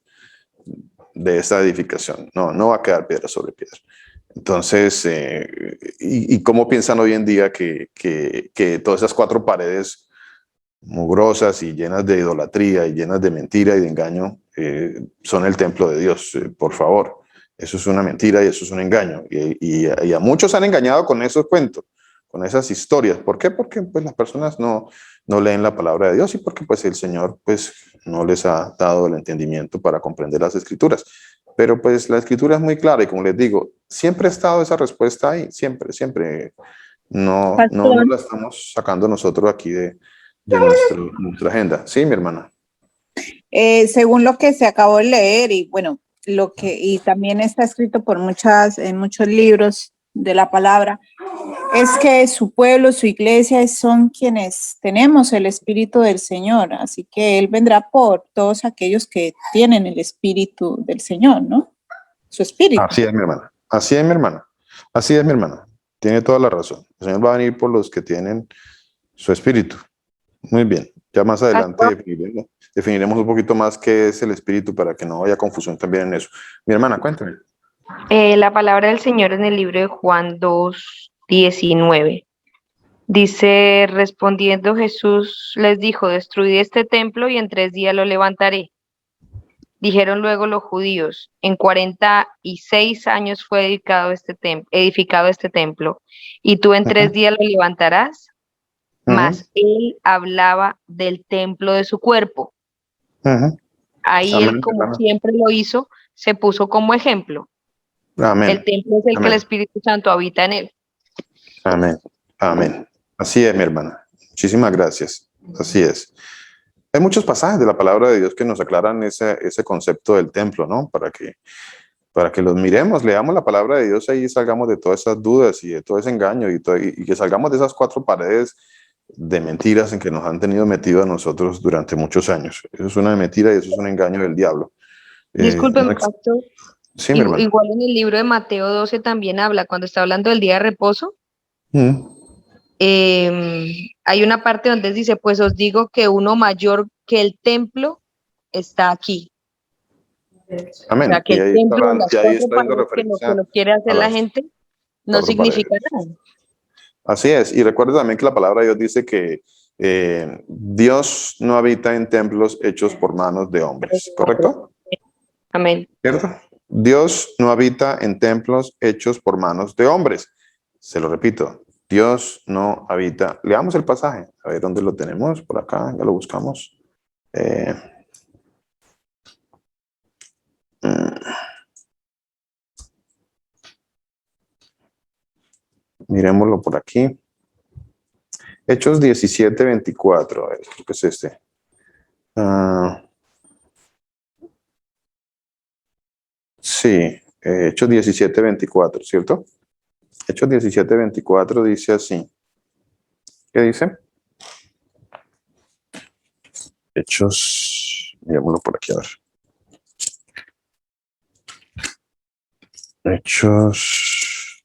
de esta edificación, no va a quedar piedra sobre piedra. Entonces, ¿y cómo piensan hoy en día que todas esas 4 paredes mugrosas y llenas de idolatría y llenas de mentira y de engaño son el templo de Dios? Por favor, eso es una mentira y eso es un engaño. Y a muchos han engañado con esos cuentos, con esas historias. ¿Por qué? Porque pues, las personas no leen la palabra de Dios y porque pues, el Señor pues, no les ha dado el entendimiento para comprender las Escrituras. Pero pues la Escritura es muy clara y como les digo, siempre ha estado esa respuesta ahí, siempre. No la estamos sacando nosotros aquí de nuestra agenda. Sí, mi hermana. Según lo que se acabó de leer y bueno, y también está escrito en muchos libros de la palabra, es que su pueblo, su iglesia son quienes tenemos el Espíritu del Señor, así que Él vendrá por todos aquellos que tienen el Espíritu del Señor, ¿no? Su Espíritu. Así es, mi hermana. Así es, mi hermana. Así es, mi hermana. Tiene toda la razón. El Señor va a venir por los que tienen su Espíritu. Muy bien. Ya más adelante definiremos un poquito más qué es el Espíritu para que no haya confusión también en eso. Mi hermana, cuéntame. La palabra del Señor en el libro de Juan 2:19 dice, respondiendo Jesús les dijo, destruid este templo y en 3 días lo levantaré. Dijeron luego los judíos, en 46 años fue edificado este templo, y tú en 3 días lo levantarás. Mas él hablaba del templo de su cuerpo. Ahí Amén, él, como hermana. siempre lo hizo, se puso como ejemplo. Amén. El templo es el que el Espíritu Santo habita en él. Amén. Amén. Así es, mi hermana. Muchísimas gracias. Así es. Hay muchos pasajes de la palabra de Dios que nos aclaran ese concepto del templo, ¿no? Para que los miremos, leamos la palabra de Dios ahí y salgamos de todas esas dudas y de todo ese engaño y que salgamos de esas 4 paredes de mentiras en que nos han tenido metido a nosotros durante muchos años. Eso es una mentira y eso es un engaño del diablo. Disculpen, pastor. Sí, mi hermano. Igual en el libro de Mateo 12 también habla, cuando está hablando del día de reposo, hay una parte donde dice, pues os digo que uno mayor que el templo está aquí. Amén. O sea, que el templo de las 4 paredes que lo quiere hacer la gente no significa nada. Así es, y recuerda también que la palabra de Dios dice que Dios no habita en templos hechos por manos de hombres, ¿correcto? Amén. ¿Cierto? Dios no habita en templos hechos por manos de hombres. Se lo repito, Dios no habita. Leamos el pasaje, a ver dónde lo tenemos, por acá, ya lo buscamos. Miremoslo por aquí. Hechos 17:24. A ver, creo que es este. Sí, Hechos 17:24, ¿cierto? Hechos 17:24 dice así. ¿Qué dice? Hechos, mirémoslo por aquí a ver. Hechos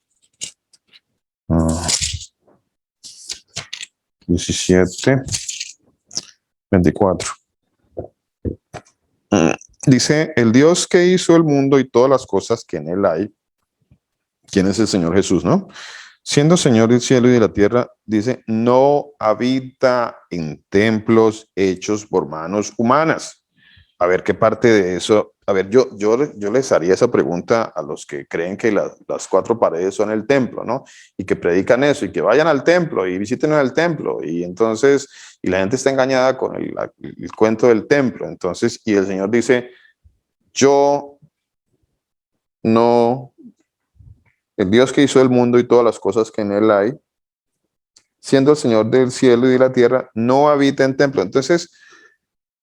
17:24. Dice, el Dios que hizo el mundo y todas las cosas que en él hay. ¿Quién es el Señor Jesús, no? Siendo Señor del cielo y de la tierra, dice, no habita en templos hechos por manos humanas. A ver, ¿qué parte de eso? A ver, yo les haría esa pregunta a los que creen que las 4 paredes son el templo, ¿no? Y que predican eso, y que vayan al templo, y visiten el templo, y entonces, y la gente está engañada con el cuento del templo. Entonces, y el Señor dice, yo no... El Dios que hizo el mundo y todas las cosas que en él hay, siendo el Señor del cielo y de la tierra, no habita en templos. Entonces,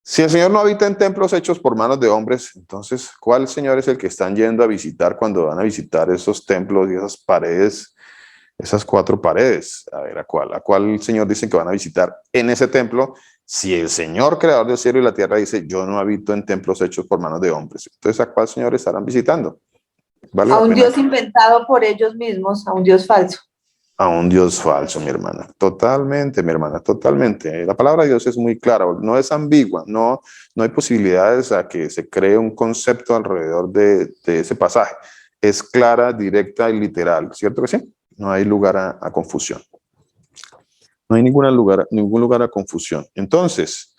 si el Señor no habita en templos hechos por manos de hombres, entonces, ¿cuál Señor es el que están yendo a visitar cuando van a visitar esos templos y esas paredes, esas 4 paredes? A ver, ¿a cuál Señor dicen que van a visitar en ese templo? Si el Señor, creador del cielo y la tierra, dice, yo no habito en templos hechos por manos de hombres, entonces, ¿a cuál Señor estarán visitando? ¿Vale a un Dios inventado por ellos mismos, a un Dios falso. a un Dios falso, mi hermana. Totalmente, mi hermana, totalmente. La palabra de Dios es muy clara, no es ambigua, no hay posibilidades a que se cree un concepto alrededor de ese pasaje. Es clara, directa y literal, ¿cierto que sí? No hay lugar a confusión. No hay ningún lugar a confusión. Entonces,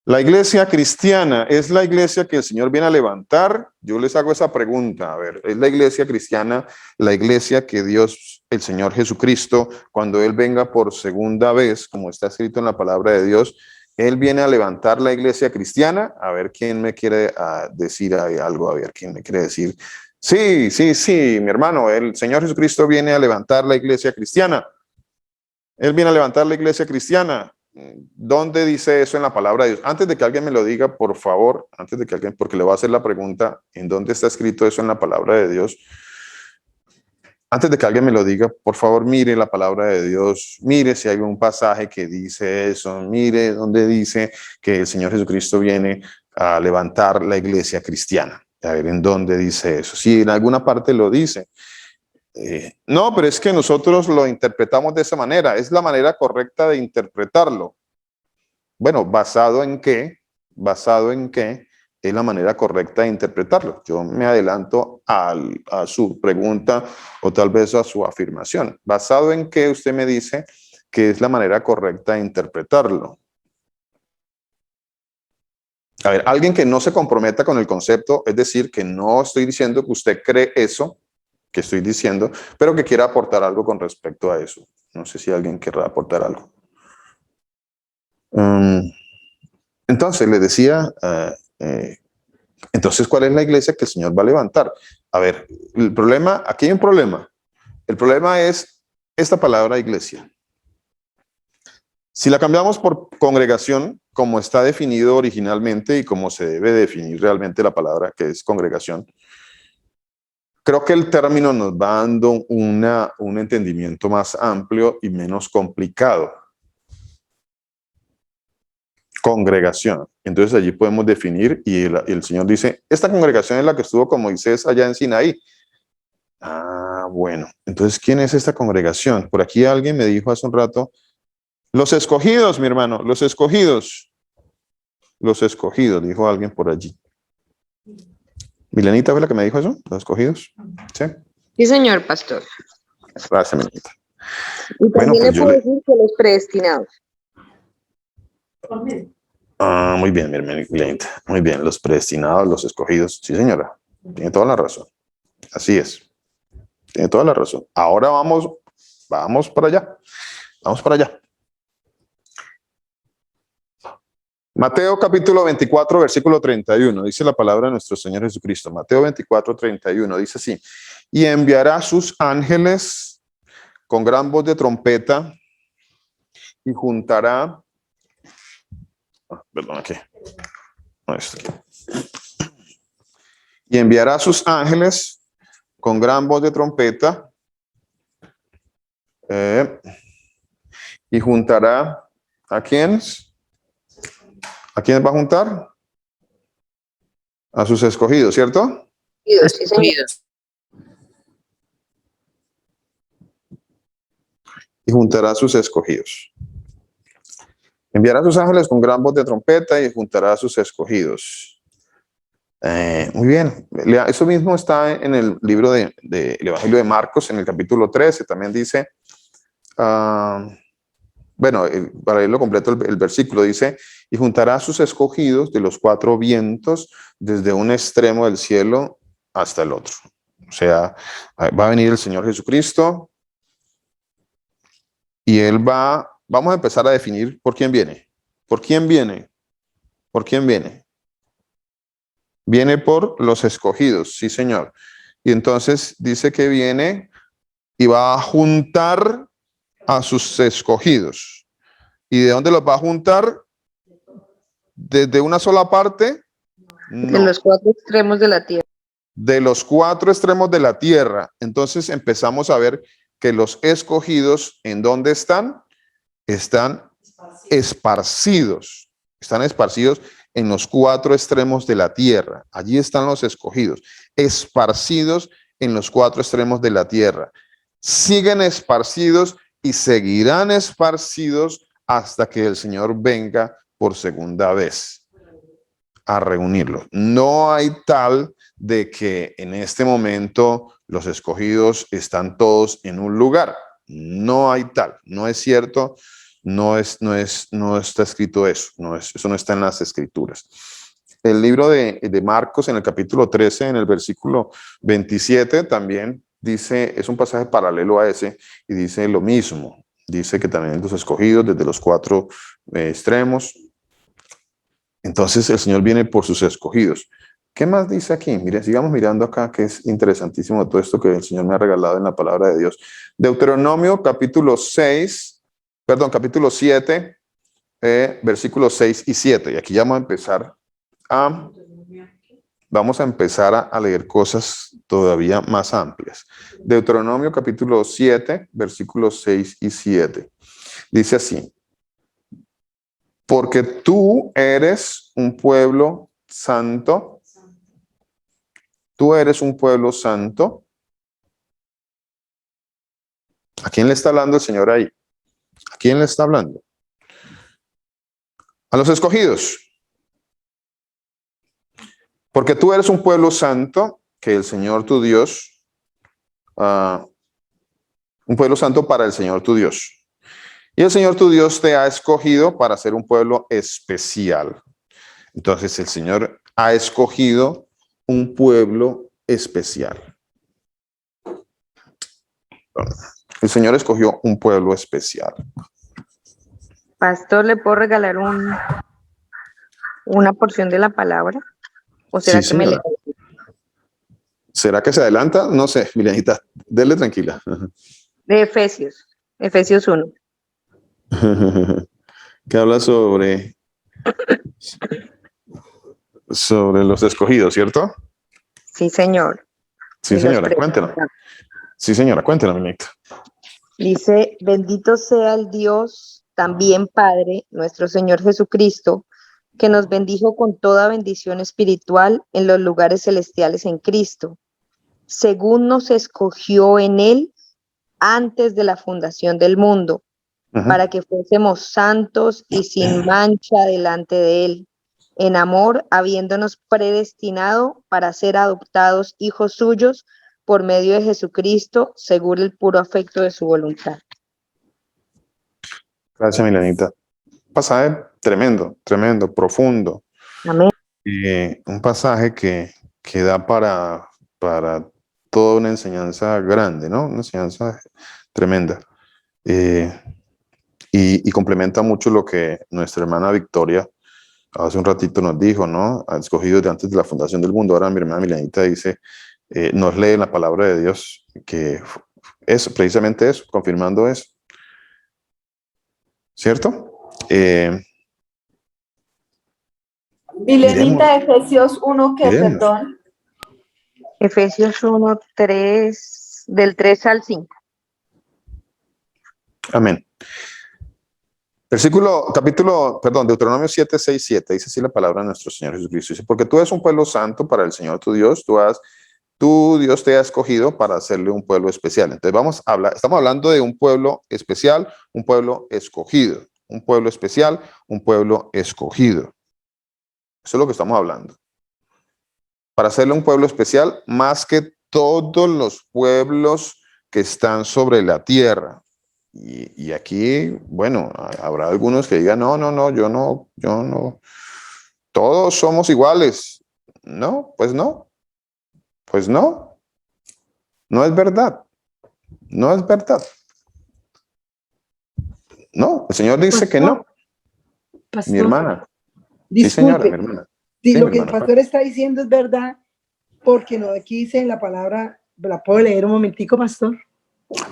la iglesia cristiana es la iglesia que el Señor viene a levantar. Yo les hago esa pregunta. A ver, ¿es la iglesia cristiana la iglesia que Dios, el Señor Jesucristo, cuando Él venga por segunda vez, como está escrito en la palabra de Dios, Él viene a levantar la iglesia cristiana? A ver, ¿quién me quiere decir algo? A ver, ¿quién me quiere decir? Sí, mi hermano, el Señor Jesucristo viene a levantar la iglesia cristiana. Él viene a levantar la iglesia cristiana. ¿Dónde dice eso en la palabra de Dios? Antes de que alguien me lo diga, por favor, porque le voy a hacer la pregunta, ¿en dónde está escrito eso en la palabra de Dios? Antes de que alguien me lo diga, por favor, mire la palabra de Dios, mire si hay un pasaje que dice eso, mire dónde dice que el Señor Jesucristo viene a levantar la iglesia cristiana. A ver, ¿en dónde dice eso? Si en alguna parte lo dice. No, pero es que nosotros lo interpretamos de esa manera. Es la manera correcta de interpretarlo. Bueno, ¿basado en qué? ¿Basado en qué es la manera correcta de interpretarlo? Yo me adelanto a su pregunta o tal vez a su afirmación. ¿Basado en qué usted me dice que es la manera correcta de interpretarlo? A ver, alguien que no se comprometa con el concepto, es decir, que no estoy diciendo que usted cree eso que estoy diciendo, pero que quiera aportar algo con respecto a eso. No sé si alguien querrá aportar algo. Entonces, le decía, entonces, ¿cuál es la iglesia que el Señor va a levantar? A ver, el problema, aquí hay un problema. El problema es esta palabra iglesia. Si la cambiamos por congregación, como está definido originalmente y como se debe definir realmente la palabra que es congregación, creo que el término nos va dando un entendimiento más amplio y menos complicado. Congregación. Entonces allí podemos definir y el Señor dice, esta congregación es la que estuvo con Moisés allá en Sinaí. Ah, bueno. Entonces, ¿quién es esta congregación? Por aquí alguien me dijo hace un rato, los escogidos, mi hermano, los escogidos. Los escogidos, dijo alguien por allí. ¿Milenita fue la que me dijo eso? ¿Los escogidos? Sí. Sí, señor pastor. Gracias, Milenita. Y también Bueno, pues le puedo decir que los predestinados. Muy bien, mi hermana Milenita. Muy bien, los predestinados, los escogidos. Sí, señora. Tiene toda la razón. Así es. Tiene toda la razón. Ahora vamos para allá. Vamos para allá. Mateo capítulo 24, versículo 31, dice la palabra de nuestro Señor Jesucristo. Mateo 24, 31, dice así, y enviará sus ángeles con gran voz de trompeta y juntará, perdón, aquí, no, y enviará sus ángeles con gran voz de trompeta y juntará, ¿a quiénes? ¿A quiénes va a juntar? A sus escogidos, ¿cierto? Sí, señor. Y juntará a sus escogidos. Enviará a sus ángeles con gran voz de trompeta y juntará a sus escogidos. Muy bien. Eso mismo está en el libro del Evangelio de Marcos, en el capítulo 13. También dice, bueno, para leerlo completo, el versículo dice, y juntará a sus escogidos de los cuatro vientos desde un extremo del cielo hasta el otro. O sea, va a venir el Señor Jesucristo y vamos a empezar a definir por quién viene. ¿Por quién viene? ¿Por quién viene? Viene por los escogidos, sí, señor. Y entonces dice que viene y va a juntar a sus escogidos. ¿Y de dónde los va a juntar? ¿Desde una sola parte? No. De los cuatro extremos de la tierra. De los cuatro extremos de la tierra. Entonces empezamos a ver que los escogidos, ¿en dónde están? Están esparcidos. Están esparcidos en los cuatro extremos de la tierra. Allí están los escogidos, esparcidos en los cuatro extremos de la tierra. siguen esparcidos y seguirán esparcidos hasta que el Señor venga por segunda vez a reunirlos. No hay tal de que en este momento los escogidos están todos en un lugar. No hay tal, no es cierto, no está escrito eso, eso no está en las escrituras. El libro de Marcos, en el capítulo 13, en el versículo 27, también dice, es un pasaje paralelo a ese, y dice lo mismo. Dice que también los escogidos desde los cuatro extremos. Entonces el Señor viene por sus escogidos. ¿Qué más dice aquí? Mire, sigamos mirando acá, que es interesantísimo todo esto que el Señor me ha regalado en la palabra de Dios. Deuteronomio capítulo 7, versículos 6 y 7. Y aquí ya vamos a empezar a leer cosas todavía más amplias. Deuteronomio capítulo 7, versículos 6 y 7. Dice así: porque tú eres un pueblo santo. Tú eres un pueblo santo. ¿A quién le está hablando el Señor ahí? ¿A quién le está hablando? A los escogidos. Porque tú eres un pueblo santo, que el Señor tu Dios, un pueblo santo para el Señor tu Dios. Y el Señor tu Dios te ha escogido para ser un pueblo especial. Entonces el Señor ha escogido un pueblo especial. El Señor escogió un pueblo especial. Pastor, ¿le puedo regalar una porción de la palabra? ¿O será Sí, que me señora. lea? ¿Será que se adelanta? No sé, Milenita, dele tranquila. De Efesios 1. Que habla sobre los escogidos, ¿cierto? Sí, señor. Sí, Y los señora, tres. cuéntenos. Sí, señora, cuéntenos, Milenita. Dice, bendito sea el Dios, también Padre, nuestro Señor Jesucristo, que nos bendijo con toda bendición espiritual en los lugares celestiales en Cristo, según nos escogió en Él antes de la fundación del mundo, para que fuésemos santos y sin mancha delante de Él, en amor, habiéndonos predestinado para ser adoptados hijos suyos por medio de Jesucristo, según el puro afecto de su voluntad. Gracias, Milenita. Pasaje tremendo, tremendo, profundo. Amén. Un pasaje que da para toda una enseñanza grande, ¿no? Una enseñanza tremenda. Y complementa mucho lo que nuestra hermana Victoria hace un ratito nos dijo, ¿no? Ha escogido de antes de la fundación del mundo. Ahora mi hermana Milenita dice, nos lee la palabra de Dios, que es precisamente eso, confirmando eso. ¿Cierto? Milenita, Efesios 1, que Miremos. perdón. Efesios 1, 3, del 3 al 5. Amén. Deuteronomio 7, 6, 7, dice así la palabra de nuestro Señor Jesucristo. Dice, porque tú eres un pueblo santo para el Señor tu Dios, tu Dios te ha escogido para hacerle un pueblo especial. Entonces estamos hablando de un pueblo especial, un pueblo escogido, un pueblo especial, un pueblo escogido. Eso es lo que estamos hablando. Para hacerle un pueblo especial más que todos los pueblos que están sobre la tierra. Y aquí, bueno, habrá algunos que digan, no, yo no, todos somos iguales. No, pues no, no es verdad, no es verdad. No, el Señor dice que no. Pastor, Mi hermana. disculpe, Sí, señora, mi hermana. si Sí, lo mi que el hermana. pastor está diciendo es verdad, porque no, aquí dice en la palabra, ¿la puedo leer un momentico, pastor?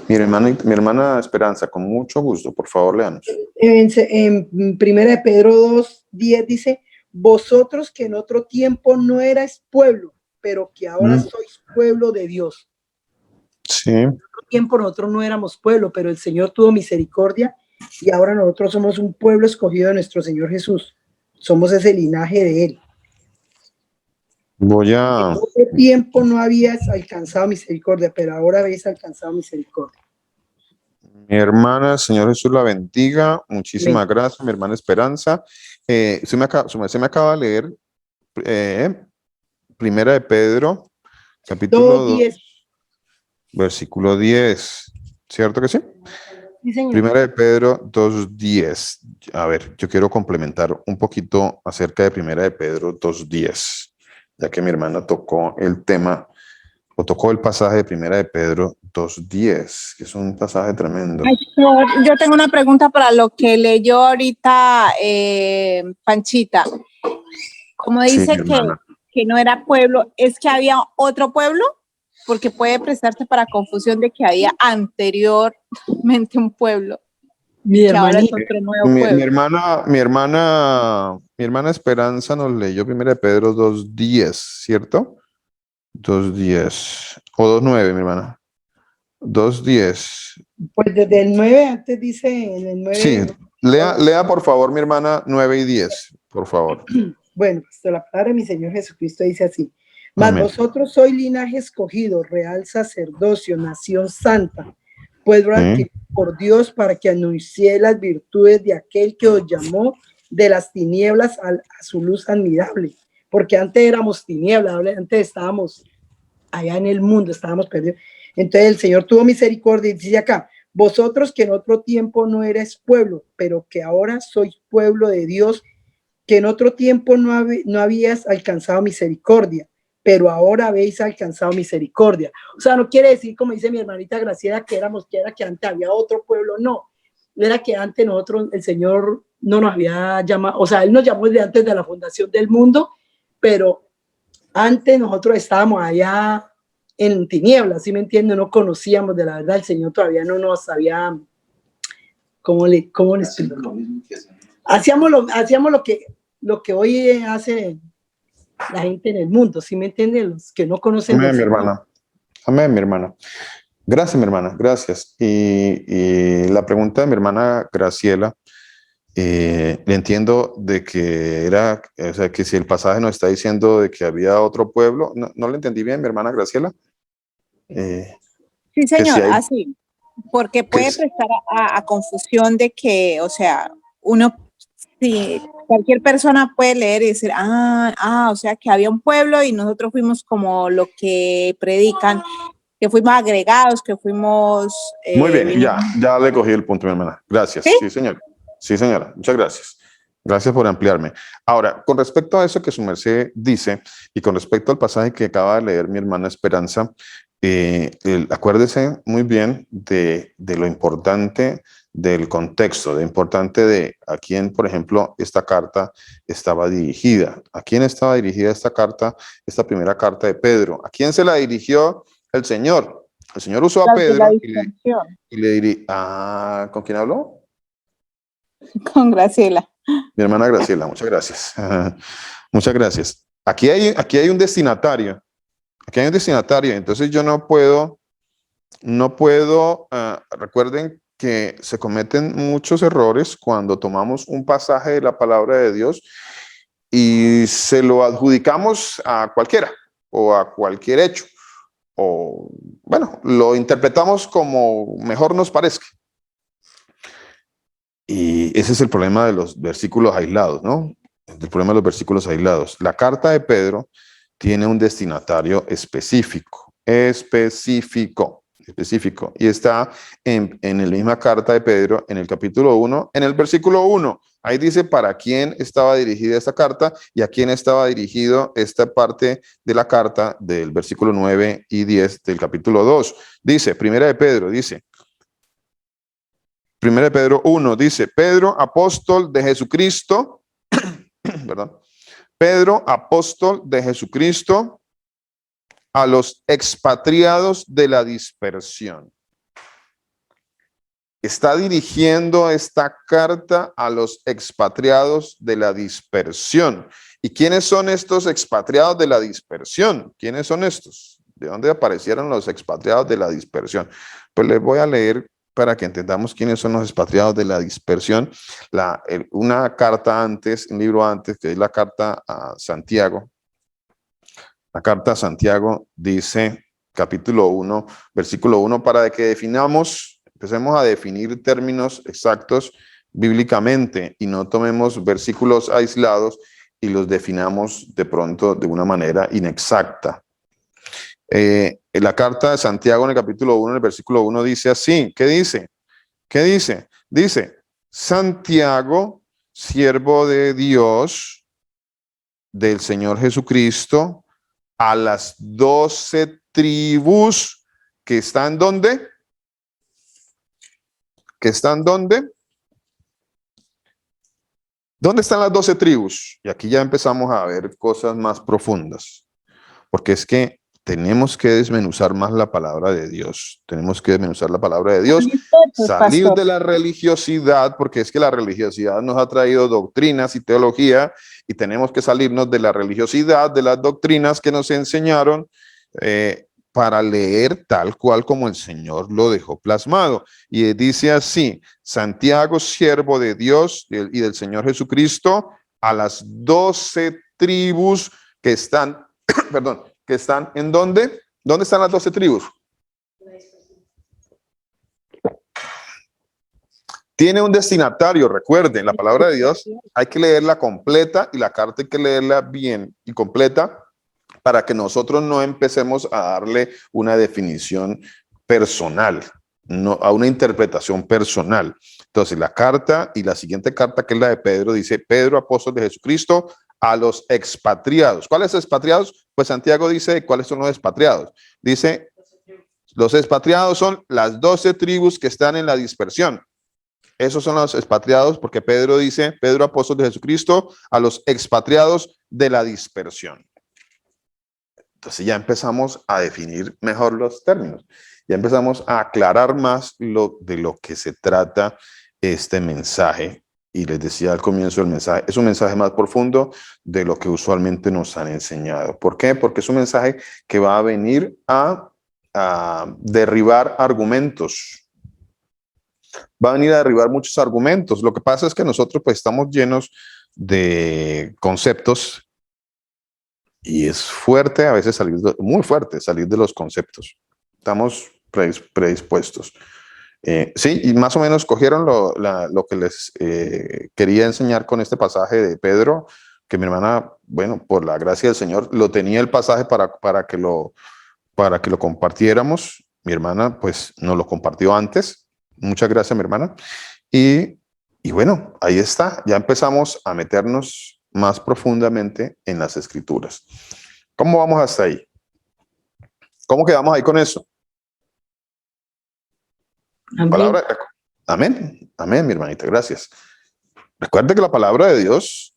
Mi hermana Esperanza, con mucho gusto, por favor, léanos. En primera de Pedro 2, 10 dice, vosotros que en otro tiempo no erais pueblo, pero que ahora sois pueblo de Dios. Sí. En otro tiempo nosotros no éramos pueblo, pero el Señor tuvo misericordia y ahora nosotros somos un pueblo escogido de nuestro Señor Jesús. Somos ese linaje de Él. Voy a... En otro tiempo no habías alcanzado misericordia, pero ahora habéis alcanzado misericordia. Mi hermana, Señor Jesús la bendiga. Muchísimas Amén. gracias, mi hermana Esperanza. Se me acaba de leer Primera de Pedro, capítulo 2, 2:10. versículo 10. ¿Cierto que sí? Sí, señor. Primera de Pedro 2:10. A ver, yo quiero complementar un poquito acerca de Primera de Pedro 2:10, ya que mi hermana tocó el tema, o tocó el pasaje de Primera de Pedro 2:10, que es un pasaje tremendo. Ay, yo tengo una pregunta para lo que leyó ahorita Panchita. Como Sí, dice mi hermana. que no era pueblo, ¿es que había otro pueblo? Porque puede prestarse para confusión de que había anteriormente un pueblo, Mi que ahora es hermanita. otro nuevo Mi pueblo. hermana Esperanza nos leyó Primera de Pedro 2:10, ¿cierto? 2:10 o 2:9, mi hermana. 2:10. Pues desde el 9, antes dice en el Sí, 9. lea por favor, mi hermana, 9 y 10, por favor. Bueno, pues la palabra de mi Señor Jesucristo dice así: mas Amén. vosotros sois linaje escogido, real sacerdocio, nación santa, pueblo adquirido por Dios, para que anunciéis las virtudes de aquel que os llamó de las tinieblas a su luz admirable. Porque antes éramos tinieblas, antes estábamos allá en el mundo, estábamos perdidos. Entonces el Señor tuvo misericordia y dice acá: vosotros que en otro tiempo no erais pueblo, pero que ahora sois pueblo de Dios, que en otro tiempo no habías alcanzado misericordia, pero ahora habéis alcanzado misericordia. O sea, no quiere decir, como dice mi hermanita Graciela, que era que antes había otro pueblo, no. Era que antes nosotros, el Señor no nos había llamado, o sea, Él nos llamó desde antes de la fundación del mundo, pero antes nosotros estábamos allá en tinieblas, ¿sí me entienden? No conocíamos de la verdad, el Señor todavía no nos sabía, ¿cómo le explico? Hacíamos lo que hoy hace la gente en el mundo, ¿sí me entienden? Los que no conocen Amén, del mi Señor. hermana. Amén, mi hermana. Gracias, mi hermana, gracias. Y la pregunta de mi hermana Graciela, le entiendo de que era, o sea, que si el pasaje nos está diciendo de que había otro pueblo, no le entendí bien, mi hermana Graciela. Sí, Que si señor, hay, así, porque que puede prestar a confusión de que, o sea, uno, si cualquier persona puede leer y decir, o sea, que había un pueblo y nosotros fuimos como lo que predican, que fuimos agregados, que fuimos, Muy bien, vinimos, ya le cogí el punto, mi hermana. Gracias. ¿sí? Sí, señor. Sí, señora. Muchas gracias. Gracias por ampliarme. Ahora, con respecto a eso que su merced dice y con respecto al pasaje que acaba de leer mi hermana Esperanza, acuérdese muy bien de lo importante del contexto, de importante de a quién, por ejemplo, esta carta estaba dirigida. ¿A quién estaba dirigida esta carta, esta primera carta de Pedro? ¿A quién se la dirigió el Señor? El Señor usó a Las de la Pedro distinción, y le diría, ¿con quién habló? con Graciela. Mi hermana Graciela, muchas gracias. Muchas gracias. Aquí hay un destinatario. Aquí hay un destinatario. Entonces yo no puedo, recuerden que se cometen muchos errores cuando tomamos un pasaje de la palabra de Dios y se lo adjudicamos a cualquiera o a cualquier hecho. O, bueno, lo interpretamos como mejor nos parezca. Y ese es el problema de los versículos aislados, ¿no? El problema de los versículos aislados. La carta de Pedro tiene un destinatario específico, y está en la misma carta de Pedro, en el capítulo 1, en el versículo 1. Ahí dice para quién estaba dirigida esta carta y a quién estaba dirigido esta parte de la carta del versículo 9 y 10 del capítulo 2. Dice, Primera de Pedro, dice, Primera de Pedro 1 dice, Pedro, apóstol de Jesucristo, perdón, Pedro, apóstol de Jesucristo, a los expatriados de la dispersión. Está dirigiendo esta carta a los expatriados de la dispersión. ¿Y quiénes son estos expatriados de la dispersión? ¿Quiénes son estos? ¿De dónde aparecieron los expatriados de la dispersión? Pues les voy a leer para que entendamos quiénes son los expatriados de la dispersión. Una carta antes, un libro antes, que es la carta a Santiago. La carta a Santiago dice, capítulo 1, versículo 1, para que empecemos a definir términos exactos bíblicamente y no tomemos versículos aislados y los definamos de pronto de una manera inexacta. En la carta de Santiago en el capítulo 1, en el versículo 1 dice así, ¿qué dice? ¿Qué dice? Dice, Santiago, siervo de Dios, del Señor Jesucristo, a las 12 tribus que están ¿dónde? ¿Que están dónde? ¿Dónde están las 12 tribus? Y aquí ya empezamos a ver cosas más profundas, porque es que tenemos que desmenuzar más la palabra de Dios. Tenemos que desmenuzar la palabra de Dios, salir de la religiosidad, porque es que la religiosidad nos ha traído doctrinas y teología, y tenemos que salirnos de la religiosidad, de las doctrinas que nos enseñaron, para leer tal cual como el Señor lo dejó plasmado. Y dice así, Santiago, siervo de Dios y del Señor Jesucristo, a las 12 tribus que están, perdón, que están ¿en dónde? ¿Dónde están las 12 tribus? Tiene un destinatario, recuerden, la palabra de Dios hay que leerla completa y la carta hay que leerla bien y completa para que nosotros no empecemos a darle una definición personal, no, a una interpretación personal. Entonces la carta y la siguiente carta, que es la de Pedro, dice, Pedro, apóstol de Jesucristo, a los expatriados. ¿Cuáles expatriados? Pues Santiago dice, ¿cuáles son los expatriados? Dice, los expatriados son las 12 tribus que están en la dispersión. Esos son los expatriados, porque Pedro dice, Pedro, apóstol de Jesucristo, a los expatriados de la dispersión. Entonces ya empezamos a definir mejor los términos. Ya empezamos a aclarar más de lo que se trata este mensaje. Y les decía al comienzo del mensaje, es un mensaje más profundo de lo que usualmente nos han enseñado. ¿Por qué? Porque es un mensaje que va a venir a derribar argumentos. Va a venir a derribar muchos argumentos. Lo que pasa es que nosotros pues estamos llenos de conceptos y es fuerte a veces muy fuerte salir de los conceptos. Estamos predispuestos. Sí, y más o menos cogieron lo que les quería enseñar con este pasaje de Pedro, que mi hermana, bueno, por la gracia del Señor, lo tenía el pasaje para que lo compartiéramos. Mi hermana, pues, nos lo compartió antes. Muchas gracias, mi hermana. Y bueno, ahí está. Ya empezamos a meternos más profundamente en las Escrituras. ¿Cómo vamos hasta ahí? ¿Cómo quedamos ahí con eso? Amén. Palabra, amén, amén, mi hermanita, gracias. Recuerde que la palabra de Dios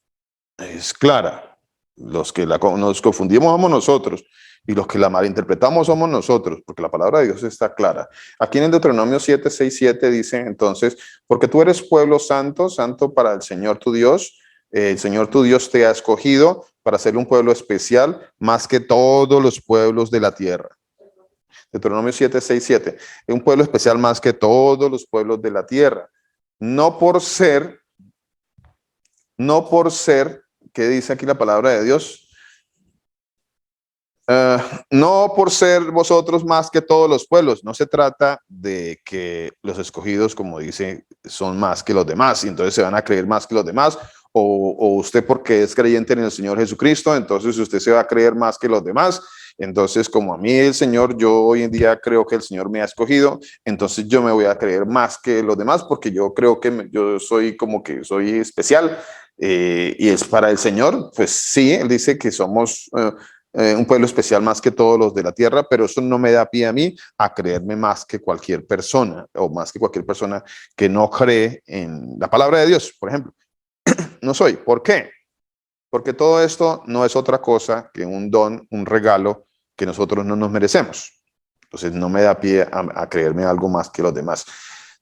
es clara. Los que nos confundimos somos nosotros y los que la malinterpretamos somos nosotros, porque la palabra de Dios está clara. Aquí en el Deuteronomio 7, 6, 7 dice entonces, porque tú eres pueblo santo, santo para el Señor tu Dios. El Señor tu Dios te ha escogido para ser un pueblo especial más que todos los pueblos de la tierra. Deuteronomio 7, 6, 7. Un pueblo especial más que todos los pueblos de la tierra. No por ser, ¿qué dice aquí la palabra de Dios? No por ser vosotros más que todos los pueblos. No se trata de que los escogidos, como dice, son más que los demás y entonces se van a creer más que los demás. O usted porque es creyente en el Señor Jesucristo, entonces usted se va a creer más que los demás. Entonces, como a mí el Señor, yo hoy en día creo que el Señor me ha escogido, entonces yo me voy a creer más que los demás porque yo creo que yo soy como que soy especial. Y es para el Señor, pues sí, Él dice que somos un pueblo especial más que todos los de la tierra, pero eso no me da pie a mí a creerme más que cualquier persona o más que cualquier persona que no cree en la palabra de Dios, por ejemplo. No soy. ¿Por qué? Porque todo esto no es otra cosa que un don, un regalo que nosotros no nos merecemos. Entonces no me da pie a creerme algo más que los demás.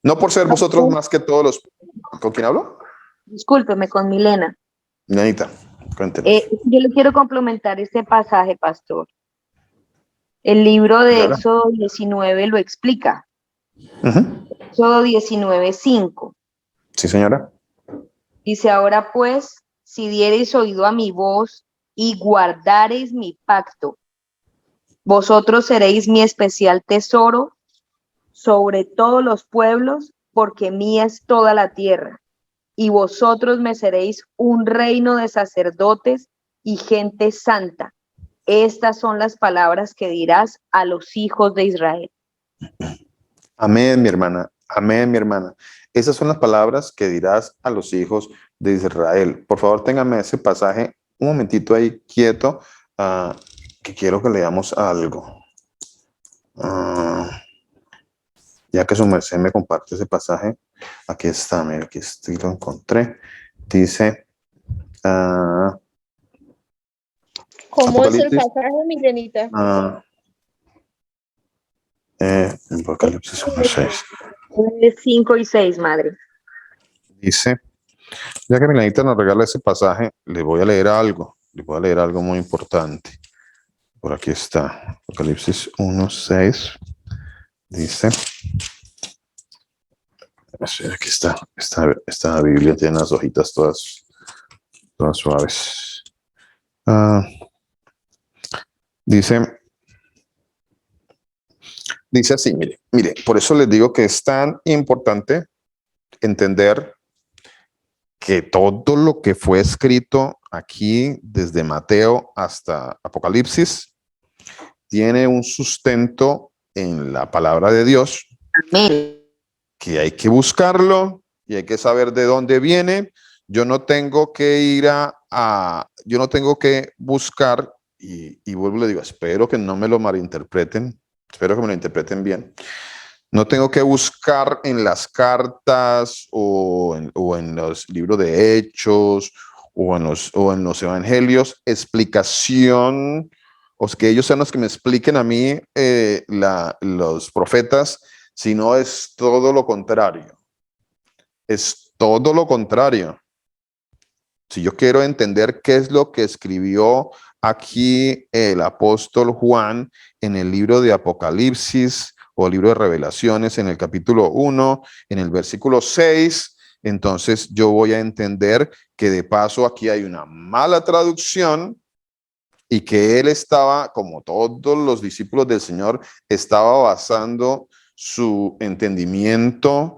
No por ser vosotros más que todos los... ¿Con quién hablo? Discúlpeme, con Milena. Milenita, cuéntenos. Yo le quiero complementar este pasaje, pastor. El libro de Claro. Éxodo 19 lo explica. Éxodo 19, 5. Sí, señora. Dice, ahora pues, si diereis oído a mi voz y guardareis mi pacto Vosotros seréis mi especial tesoro sobre todos los pueblos, porque mía es toda la tierra. Y vosotros me seréis un reino de sacerdotes y gente santa. Estas son las palabras que dirás a los hijos de Israel. Amén, mi hermana. Amén, mi hermana. Esas son las palabras que dirás a los hijos de Israel. Por favor, téngame ese pasaje un momentito ahí quieto, que quiero que leamos algo. Ya que su merced me comparte ese pasaje, aquí está, mira, aquí lo encontré. Dice, ¿Cómo es el Apocalipsis, pasaje, Milenita? Apocalipsis 1:6. 5 y 6, madre. Dice, ya que Milanita nos regala ese pasaje, le voy a leer algo. Le voy a leer algo muy importante. Por aquí está. Apocalipsis 1:6. Dice. Aquí está. Esta Biblia tiene las hojitas todas suaves. Dice así, mire, por eso les digo que es tan importante entender que todo lo que fue escrito aquí, desde Mateo hasta Apocalipsis, tiene un sustento en la palabra de Dios. Amén. Que hay que buscarlo y hay que saber de dónde viene. Yo no tengo que ir yo no tengo que buscar, y vuelvo y le digo, espero que no me lo malinterpreten, espero que me lo interpreten bien. No tengo que buscar en las cartas o en los libros de Hechos o en los evangelios explicación, o que ellos sean los que me expliquen a mí los profetas, sino es todo lo contrario. Es todo lo contrario. Si yo quiero entender qué es lo que escribió aquí el apóstol Juan en el libro de Apocalipsis o el libro de Revelaciones en el capítulo 1, en el versículo 6, entonces yo voy a entender que de paso aquí hay una mala traducción y que él estaba, como todos los discípulos del Señor, estaba basando su entendimiento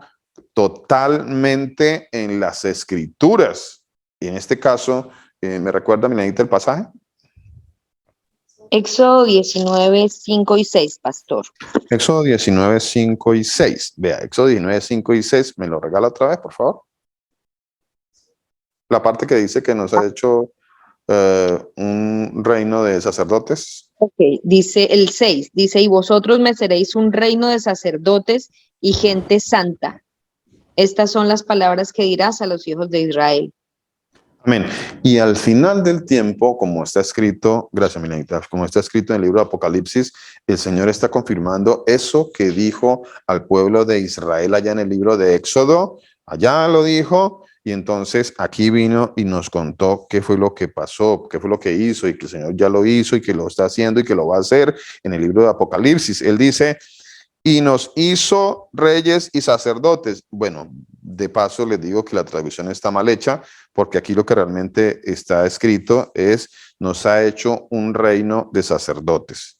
totalmente en las escrituras. Y en este caso, ¿me recuerda, Milenita, el pasaje? Éxodo 19, 5 y 6, pastor. Éxodo 19, 5 y 6. Vea, Éxodo 19, 5 y 6. ¿Me lo regala otra vez, por favor? La parte que dice que nos ha hecho un reino de sacerdotes. Ok, dice el 6, dice, y vosotros me seréis un reino de sacerdotes y gente santa. Estas son las palabras que dirás a los hijos de Israel. Amén. Y al final del tiempo, como está escrito, gracias, Milenita, como está escrito en el libro de Apocalipsis, el Señor está confirmando eso que dijo al pueblo de Israel allá en el libro de Éxodo. Allá lo dijo, y entonces aquí vino y nos contó qué fue lo que pasó, qué fue lo que hizo, y que el Señor ya lo hizo, y que lo está haciendo, y que lo va a hacer en el libro de Apocalipsis. Él dice, y nos hizo reyes y sacerdotes. Bueno, de paso les digo que la traducción está mal hecha, porque aquí lo que realmente está escrito es, nos ha hecho un reino de sacerdotes.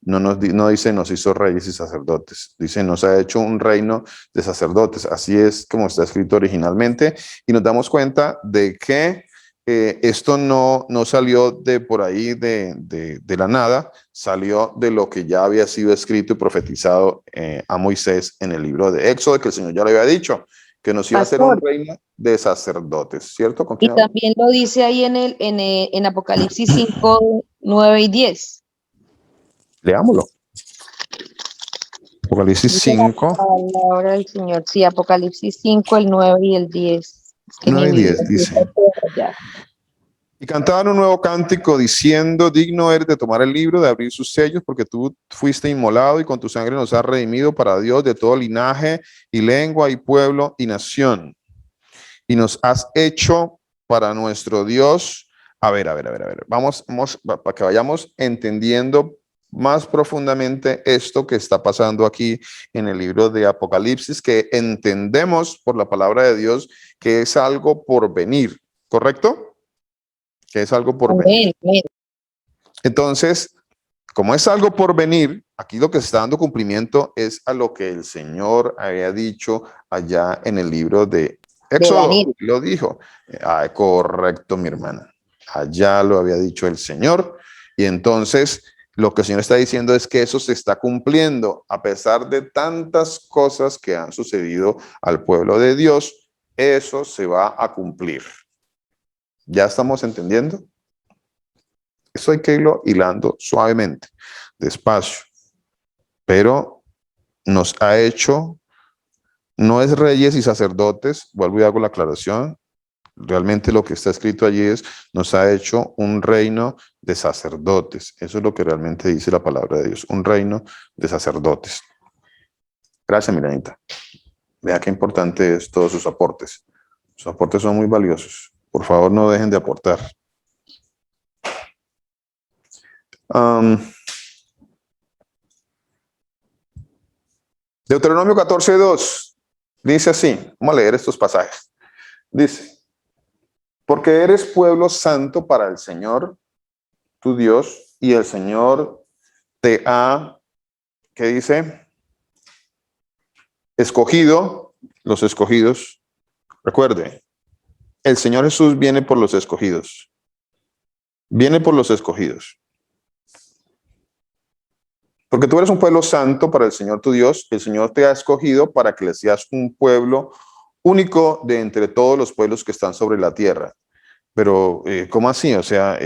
No dice nos hizo reyes y sacerdotes, dice nos ha hecho un reino de sacerdotes. Así es como está escrito originalmente, y nos damos cuenta de que esto no salió de por ahí de la nada, salió de lo que ya había sido escrito y profetizado a Moisés en el libro de Éxodo, que el Señor ya le había dicho, que nos iba a hacer un reino de sacerdotes, ¿cierto? Y también lo dice ahí en Apocalipsis 5, 9 y 10. Leámoslo. Apocalipsis 5. La palabra del Señor, sí, Apocalipsis 5, el 9 y el 10. 9 y 10 dice. Y cantaban un nuevo cántico diciendo, digno eres de tomar el libro, de abrir sus sellos, porque tú fuiste inmolado y con tu sangre nos has redimido para Dios de todo linaje y lengua y pueblo y nación. Y nos has hecho para nuestro Dios. A ver. Vamos, para que vayamos entendiendo más profundamente esto que está pasando aquí en el libro de Apocalipsis, que entendemos por la palabra de Dios que es algo por venir, ¿correcto? Que es algo por venir. Entonces, como es algo por venir, aquí lo que se está dando cumplimiento es a lo que el Señor había dicho allá en el libro de Éxodo. Daniel. Lo dijo. Correcto, mi hermana. Allá lo había dicho el Señor. Y entonces lo que el Señor está diciendo es que eso se está cumpliendo a pesar de tantas cosas que han sucedido al pueblo de Dios. Eso se va a cumplir. ¿Ya estamos entendiendo? Eso hay que irlo hilando suavemente, despacio. Pero nos ha hecho, no es reyes y sacerdotes, vuelvo y hago la aclaración. Realmente lo que está escrito allí es, nos ha hecho un reino de sacerdotes. Eso es lo que realmente dice la palabra de Dios, un reino de sacerdotes. Gracias, Miranita. Vea qué importante es todos sus aportes. Sus aportes son muy valiosos. Por favor, no dejen de aportar. Deuteronomio 14:2 dice así, vamos a leer estos pasajes. Dice, porque eres pueblo santo para el Señor, tu Dios, y el Señor te ha, ¿qué dice? Escogido, los escogidos. Recuerde, el Señor Jesús viene por los escogidos. Viene por los escogidos. Porque tú eres un pueblo santo para el Señor tu Dios. El Señor te ha escogido para que le seas un pueblo único de entre todos los pueblos que están sobre la tierra. Pero, ¿cómo así? O sea,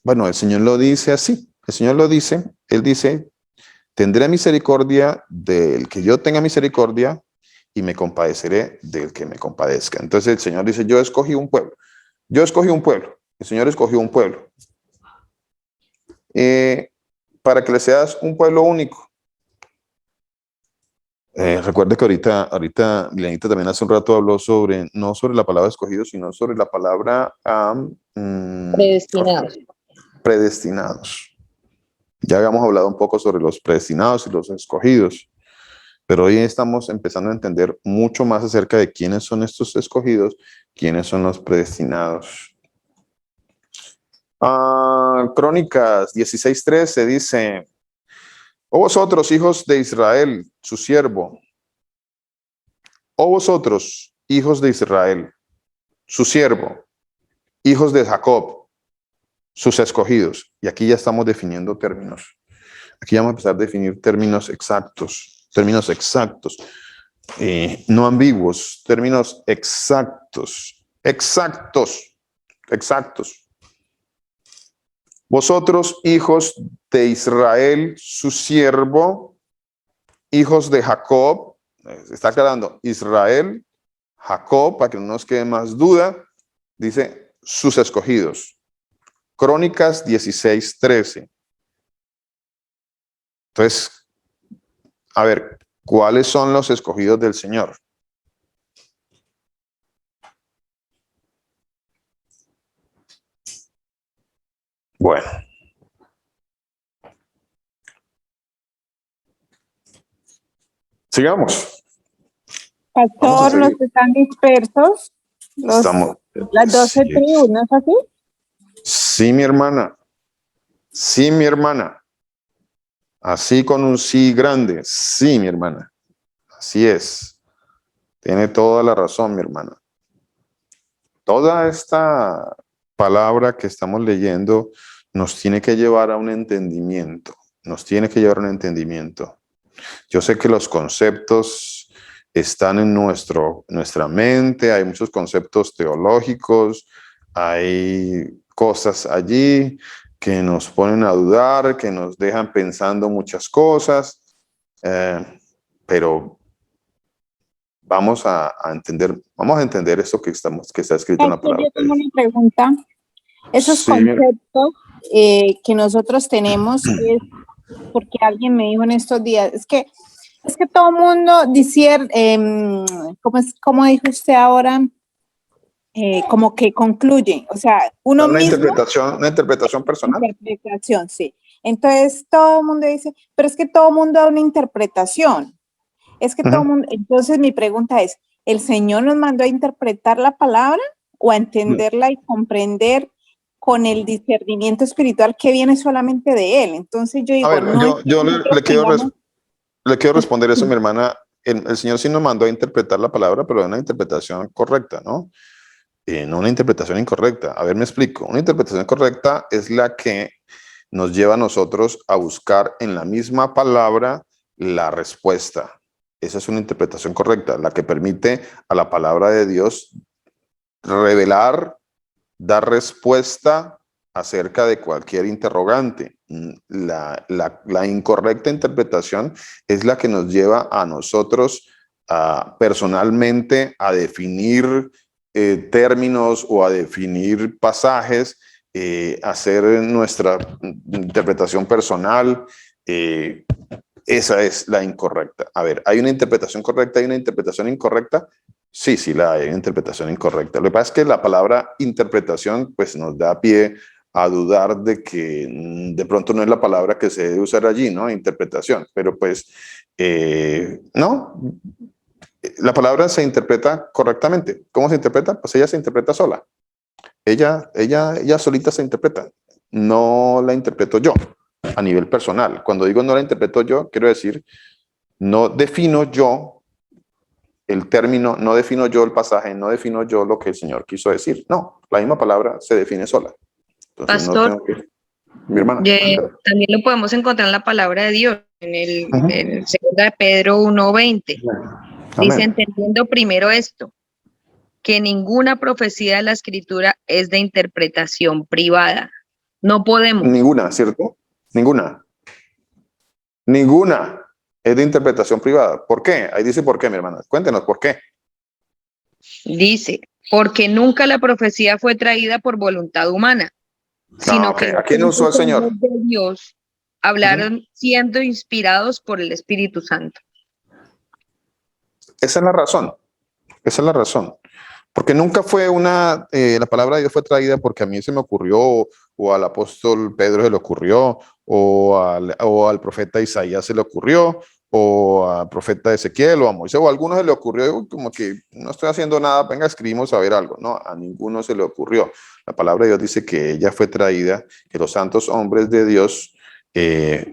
bueno, el Señor lo dice así. El Señor lo dice, Él dice, tendré misericordia del que yo tenga misericordia y me compadeceré del que me compadezca. Entonces el Señor dice, yo escogí un pueblo. Yo escogí un pueblo. El Señor escogió un pueblo. Para que le seas un pueblo único. Recuerde que ahorita Milenita también hace un rato habló sobre, no sobre la palabra escogido, sino sobre la palabra Predestinados. Predestinados. Ya habíamos hablado un poco sobre los predestinados y los escogidos, pero hoy estamos empezando a entender mucho más acerca de quiénes son estos escogidos, quiénes son los predestinados. Crónicas 16:13 dice, oh vosotros, hijos de Israel, su siervo, oh vosotros, hijos de Israel, su siervo, hijos de Jacob, sus escogidos. Y aquí ya estamos definiendo términos. Aquí vamos a empezar a definir términos exactos, no ambiguos, términos exactos. Vosotros, hijos de Israel, su siervo, hijos de Jacob, se está aclarando, Israel, Jacob, para que no nos quede más duda, dice sus escogidos. Crónicas 16:13. Entonces, a ver, ¿cuáles son los escogidos del Señor? Bueno. Sigamos. Pastor, los que están dispersos, las 12 sí. tribus, ¿no es así? Sí, mi hermana. Sí, mi hermana. Así con un sí grande. Sí, mi hermana. Así es. Tiene toda la razón, mi hermana. Toda esta palabra que estamos leyendo nos tiene que llevar a un entendimiento. Nos tiene que llevar a un entendimiento. Yo sé que los conceptos están en nuestra mente, hay muchos conceptos teológicos, hay cosas allí que nos ponen a dudar, que nos dejan pensando muchas cosas, pero vamos a entender esto que está escrito en la palabra. Yo tengo una pregunta. Esos Sí, conceptos que nosotros tenemos es porque alguien me dijo en estos días, es que todo el mundo dice, ¿cómo dijo usted ahora? Como que concluye, o sea, uno una mismo. Una interpretación personal. Interpretación, sí. Entonces todo el mundo dice, pero es que todo el mundo da una interpretación. Es que todo el mundo, entonces mi pregunta es, ¿el Señor nos mandó a interpretar la palabra o a entenderla y comprender con el discernimiento espiritual que viene solamente de Él. Entonces yo digo, A ver, no yo es que nosotros le quiero responder eso, mi hermana. El Señor sí nos mandó a interpretar la palabra, pero de una interpretación correcta, ¿no? No una interpretación incorrecta. A ver, me explico. Una interpretación correcta es la que nos lleva a nosotros a buscar en la misma palabra la respuesta. Esa es una interpretación correcta, la que permite a la palabra de Dios revelar, dar respuesta acerca de cualquier interrogante. La incorrecta interpretación es la que nos lleva a nosotros personalmente a definir términos o a definir pasajes, hacer nuestra interpretación personal. Esa es la incorrecta. A ver, ¿hay una interpretación correcta y una interpretación incorrecta? Sí, sí, hay una interpretación incorrecta. Lo que pasa es que la palabra interpretación pues nos da pie a dudar de que de pronto no es la palabra que se debe usar allí, ¿no? Interpretación. Pero pues, no, la palabra se interpreta correctamente. ¿Cómo se interpreta? Pues ella se interpreta sola. Ella solita se interpreta. No la interpreto yo a nivel personal. Cuando digo no la interpreto yo, quiero decir, no defino yo el término, no defino yo el pasaje, no defino yo lo que el Señor quiso decir. No, la misma palabra se define sola. Entonces, Pastor, no tengo que... Mi hermana. también lo podemos encontrar en la palabra de Dios, en el 2 de Pedro 1:20. Dice, entendiendo primero esto, que ninguna profecía de la Escritura es de interpretación privada. No podemos. Ninguna, ¿cierto? Ninguna. Ninguna es de interpretación privada. ¿Por qué? Ahí dice por qué, mi hermana. Cuéntenos por qué. Dice, porque nunca la profecía fue traída por voluntad humana, sino que ¿A quién usó el Señor? de Dios hablaron siendo inspirados por el Espíritu Santo. Esa es la razón. Esa es la razón. Porque nunca fue la palabra de Dios fue traída porque a mí se me ocurrió, o al apóstol Pedro se le ocurrió, o al profeta Isaías se le ocurrió, o al profeta Ezequiel, o a Moisés, o a alguno se le ocurrió, como que no estoy haciendo nada, venga, escribimos a ver algo. No, a ninguno se le ocurrió. La palabra de Dios dice que ella fue traída, que los santos hombres de Dios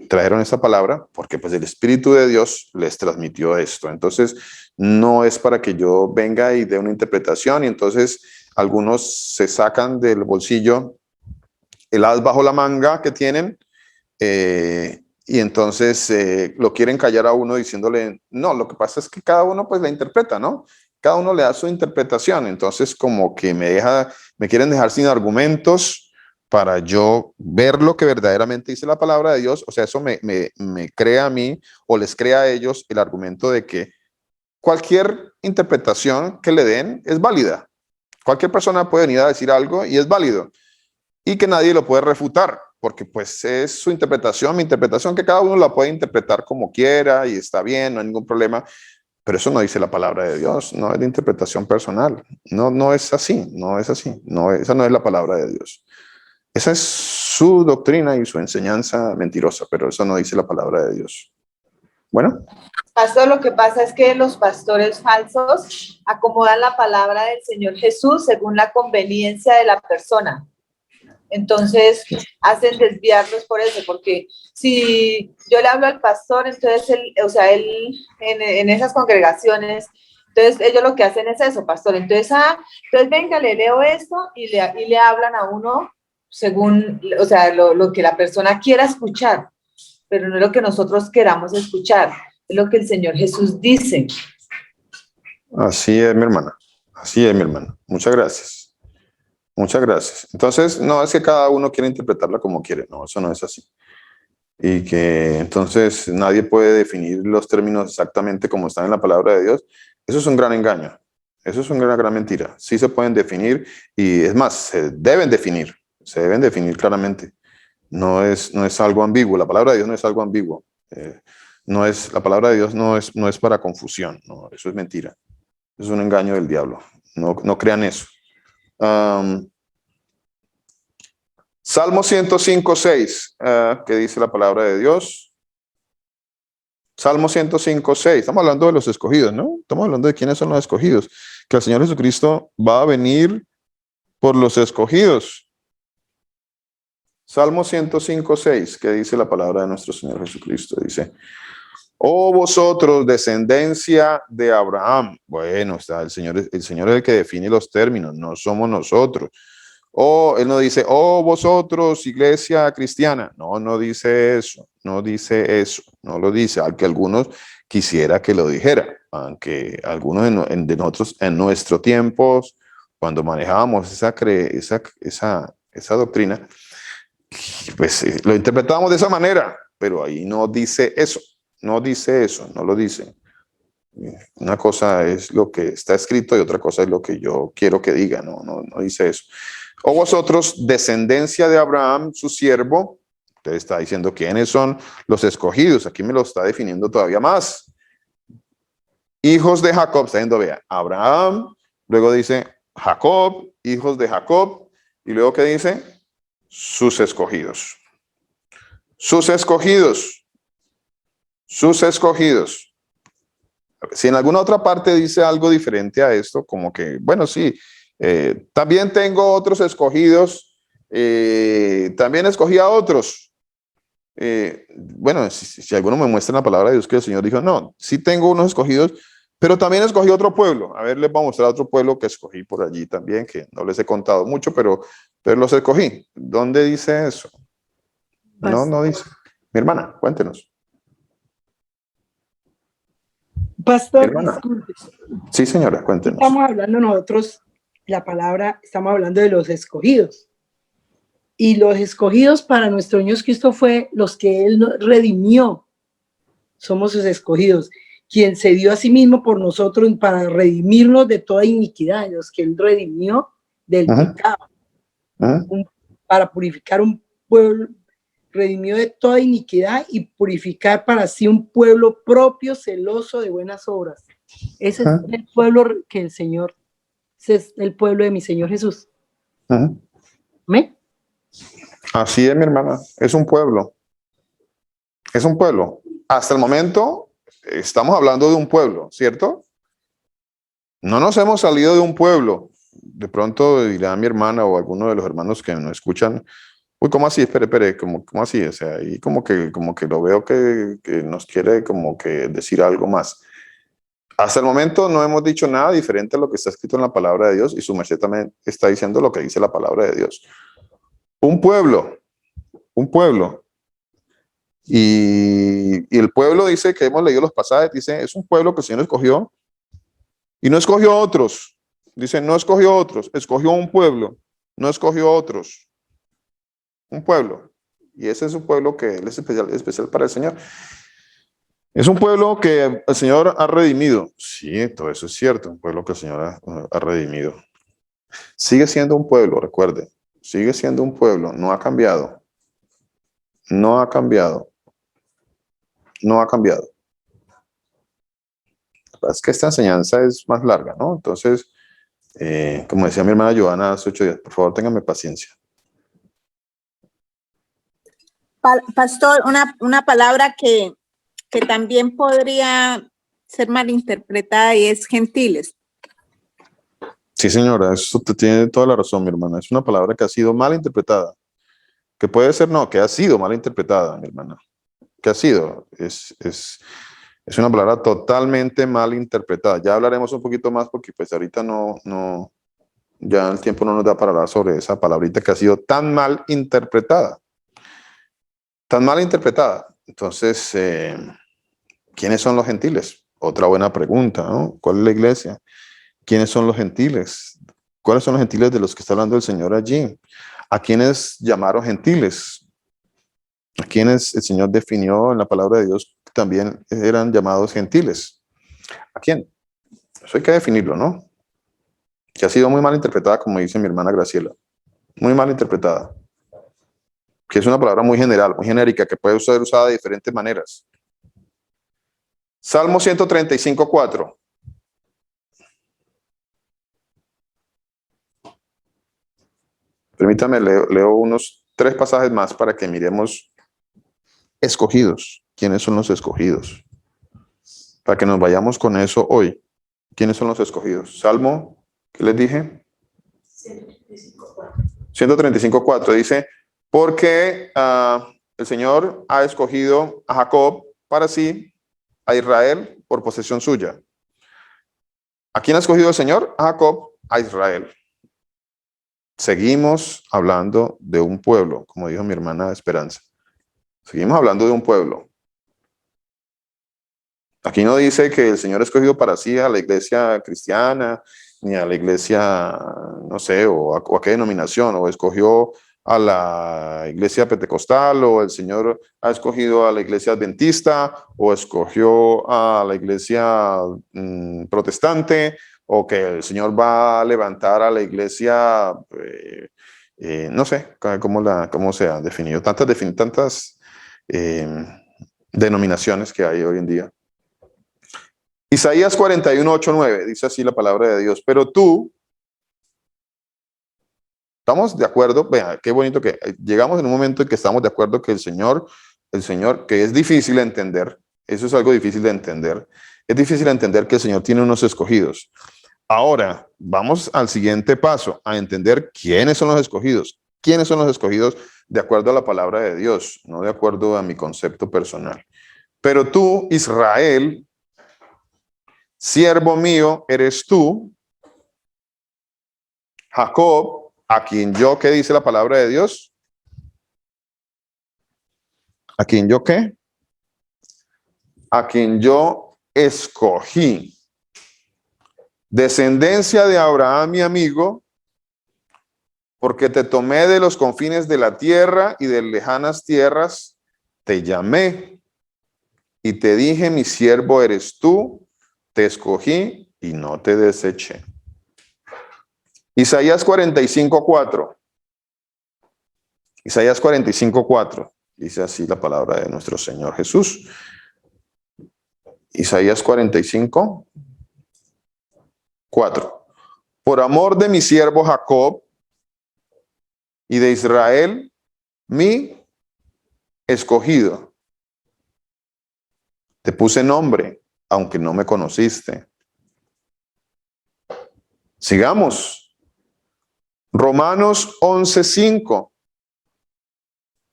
trajeron esa palabra porque pues el Espíritu de Dios les transmitió esto. Entonces no es para que yo venga y dé una interpretación y entonces algunos se sacan del bolsillo el as bajo la manga que tienen y entonces lo quieren callar a uno diciéndole, no, lo que pasa es que cada uno pues la interpreta, ¿no? Cada uno le da su interpretación, entonces como que me quieren dejar sin argumentos para yo ver lo que verdaderamente dice la palabra de Dios. O sea, eso me crea a mí o les crea a ellos el argumento de que cualquier interpretación que le den es válida. Cualquier persona puede venir a decir algo y es válido y que nadie lo puede refutar porque pues es su interpretación, mi interpretación, que cada uno la puede interpretar como quiera y está bien, no hay ningún problema. Pero eso no dice la palabra de Dios, no es de interpretación personal. No es así, no es así. Esa no es la palabra de Dios. Esa es su doctrina y su enseñanza mentirosa, pero eso no dice la palabra de Dios. Bueno. Pastor, lo que pasa es que los pastores falsos acomodan la palabra del Señor Jesús según la conveniencia de la persona. Entonces hacen desviarlos por eso, porque si yo le hablo al pastor, entonces él en esas congregaciones, entonces ellos lo que hacen es eso, pastor. Entonces venga, le leo esto y le hablan a uno según, o sea, lo que la persona quiera escuchar, pero no es lo que nosotros queramos escuchar, es lo que el Señor Jesús dice. Así es, mi hermana. Así es, mi hermana. Muchas gracias. Muchas gracias. Entonces, no es que cada uno quiera interpretarla como quiere, no, eso no es así. Y que entonces nadie puede definir los términos exactamente como están en la palabra de Dios. Eso es un gran engaño. Eso es una gran mentira. Sí se pueden definir y es más, se deben definir claramente. No es algo ambiguo. La palabra de Dios no es algo ambiguo. La palabra de Dios no es para confusión. No, eso es mentira. Es un engaño del diablo. No crean eso. Salmo 105:6, ¿qué dice la palabra de Dios? Salmo 105:6, estamos hablando de los escogidos, ¿no? Estamos hablando de quiénes son los escogidos, que el Señor Jesucristo va a venir por los escogidos. Salmo 105:6, que dice la palabra de nuestro Señor Jesucristo. Dice, oh vosotros, descendencia de Abraham. Bueno, está el Señor es el que define los términos, no somos nosotros. Él no dice, oh vosotros, iglesia cristiana. No, no dice eso, no dice eso, no lo dice, aunque algunos quisiera que lo dijera, aunque algunos de nosotros en nuestros tiempos, cuando manejábamos esa doctrina, pues lo interpretábamos de esa manera, pero ahí no dice eso, no dice eso, no lo dice. Una cosa es lo que está escrito y otra cosa es lo que yo quiero que diga, no dice eso. O vosotros, descendencia de Abraham, su siervo. Entonces está diciendo quiénes son los escogidos. Aquí me lo está definiendo todavía más. Hijos de Jacob, está diciendo, vea, Abraham, luego dice Jacob, hijos de Jacob, y luego ¿qué dice? Sus escogidos. Sus escogidos. Sus escogidos. Si en alguna otra parte dice algo diferente a esto, como que, bueno, sí, también tengo otros escogidos, también escogí a otros. Bueno, si alguno me muestra en la palabra de Dios que el Señor dijo, no, sí tengo unos escogidos, pero también escogí otro pueblo. A ver, les voy a mostrar otro pueblo que escogí por allí también, que no les he contado mucho, pero los escogí. ¿Dónde dice eso? No dice. Mi hermana, cuéntenos. Pastor, Hermana. disculpe. Sí, señora, cuéntenos. Estamos hablando nosotros, la palabra, estamos hablando de los escogidos. Y los escogidos para nuestro Señor Cristo fue los que Él redimió. Somos sus escogidos. Quien se dio a sí mismo por nosotros para redimirnos de toda iniquidad, los que Él redimió del pecado. Para purificar un pueblo, redimió de toda iniquidad y purificar para sí un pueblo propio, celoso de buenas obras. Ese es el pueblo que el Señor, ese es el pueblo de mi Señor Jesús. ¿Me? Así es, mi hermana, es un pueblo. Es un pueblo. Hasta el momento estamos hablando de un pueblo, ¿cierto? No nos hemos salido de un pueblo. De pronto dirá mi hermana o alguno de los hermanos que nos escuchan, uy, ¿cómo así? Espere, ¿cómo así? O sea, ahí como que lo veo que nos quiere como que decir algo más. Hasta el momento no hemos dicho nada diferente a lo que está escrito en la palabra de Dios y su merced también está diciendo lo que dice la palabra de Dios. Un pueblo. Y el pueblo dice que hemos leído los pasajes, dice, es un pueblo que el Señor escogió y no escogió a otros. Dice, no escogió a otros, escogió un pueblo, no escogió a otros. Un pueblo. Y ese es un pueblo que es especial para el Señor. Es un pueblo que el Señor ha redimido. Sí, todo eso es cierto, un pueblo que el Señor ha redimido. Sigue siendo un pueblo, recuerde. Sigue siendo un pueblo, no ha cambiado. No ha cambiado. No ha cambiado. Es que esta enseñanza es más larga, ¿no? Entonces, como decía mi hermana Joana hace 8 días, por favor, ténganme paciencia. Pastor, una palabra que también podría ser malinterpretada y es gentiles. Sí, señora, eso te tiene toda la razón, mi hermana. Es una palabra que ha sido mal interpretada. Que puede ser, no, que ha sido mal interpretada, mi hermana. Que ha sido, es una palabra totalmente mal interpretada. Ya hablaremos un poquito más porque pues ahorita ya el tiempo no nos da para hablar sobre esa palabrita que ha sido tan mal interpretada. Tan mal interpretada. Entonces, ¿quiénes son los gentiles? Otra buena pregunta, ¿no? ¿Cuál es la iglesia? ¿Quiénes son los gentiles? ¿Cuáles son los gentiles de los que está hablando el Señor allí? ¿A quiénes llamaron gentiles? ¿A quiénes el Señor definió en la palabra de Dios también eran llamados gentiles? ¿A quién? Eso hay que definirlo, ¿no? Que ha sido muy mal interpretada, como dice mi hermana Graciela. Muy mal interpretada. Que es una palabra muy general, muy genérica, que puede ser usada de diferentes maneras. Salmo 135:4. Permítame, leo unos 3 pasajes más para que miremos escogidos. ¿Quiénes son los escogidos? Para que nos vayamos con eso hoy. ¿Quiénes son los escogidos? Salmo, ¿qué les dije? 135:4 dice, Porque el Señor ha escogido a Jacob para sí, a Israel por posesión suya. ¿A quién ha escogido el Señor? A Jacob, a Israel. Seguimos hablando de un pueblo, como dijo mi hermana Esperanza. Seguimos hablando de un pueblo. Aquí no dice que el Señor ha escogido para sí a la iglesia cristiana, ni a la iglesia, no sé, o a qué denominación, o escogió a la iglesia pentecostal, o el Señor ha escogido a la iglesia adventista, o escogió a la iglesia protestante, o que el Señor va a levantar a la iglesia, no sé cómo se ha definido, tantas denominaciones que hay hoy en día. Isaías 41, 8, 9, dice así la palabra de Dios. Pero tú, ¿estamos de acuerdo? Vean, qué bonito que llegamos en un momento en que estamos de acuerdo que el Señor, que es difícil de entender, eso es algo difícil de entender. Es difícil de entender que el Señor tiene unos escogidos. Ahora, vamos al siguiente paso, a entender quiénes son los escogidos. ¿Quiénes son los escogidos de acuerdo a la palabra de Dios? No de acuerdo a mi concepto personal. Pero tú, Israel, siervo mío eres tú, Jacob, a quien yo, ¿qué dice la palabra de Dios? ¿A quien yo qué? A quien yo escogí. Descendencia de Abraham, mi amigo, porque te tomé de los confines de la tierra y de lejanas tierras, te llamé y te dije, mi siervo eres tú, te escogí y no te deseché. Isaías 45:4. Isaías 45:4. Dice así la palabra de nuestro Señor Jesús. Isaías 45:4. Por amor de mi siervo Jacob y de Israel, mi escogido. Te puse nombre, aunque no me conociste. Sigamos. Romanos 11:5.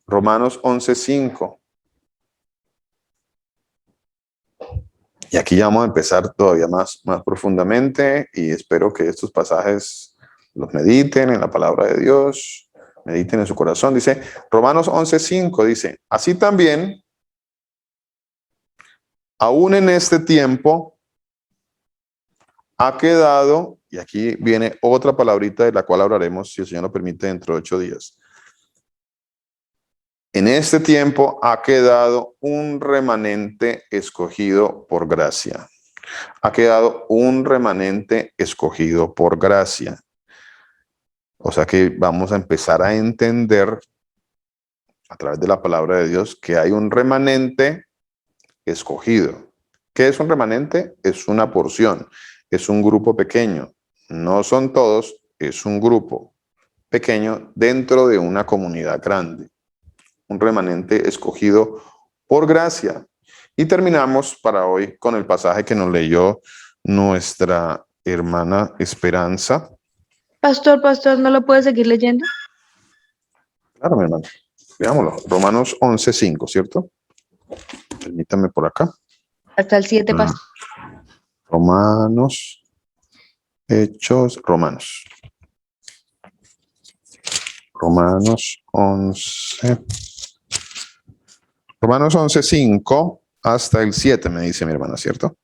Romanos 11:5. Y aquí ya vamos a empezar todavía más profundamente y espero que estos pasajes los mediten en la palabra de Dios, mediten en su corazón. Dice, Romanos 11:5 dice, así también, aún en este tiempo, ha quedado, y aquí viene otra palabrita de la cual hablaremos, si el Señor lo permite, dentro de 8 días. En este tiempo ha quedado un remanente escogido por gracia. Ha quedado un remanente escogido por gracia. O sea que vamos a empezar a entender a través de la palabra de Dios que hay un remanente escogido. ¿Qué es un remanente? Es una porción. Es un grupo pequeño, no son todos, es un grupo pequeño dentro de una comunidad grande. Un remanente escogido por gracia. Y terminamos para hoy con el pasaje que nos leyó nuestra hermana Esperanza. Pastor, ¿no lo puede seguir leyendo? Claro, mi hermano. Veámoslo. Romanos 11:5, ¿cierto? Permítame por acá. Hasta el 7, pastor. Romanos, Hechos, Romanos 11. Romanos 11:5 hasta el 7, me dice mi hermana, ¿cierto?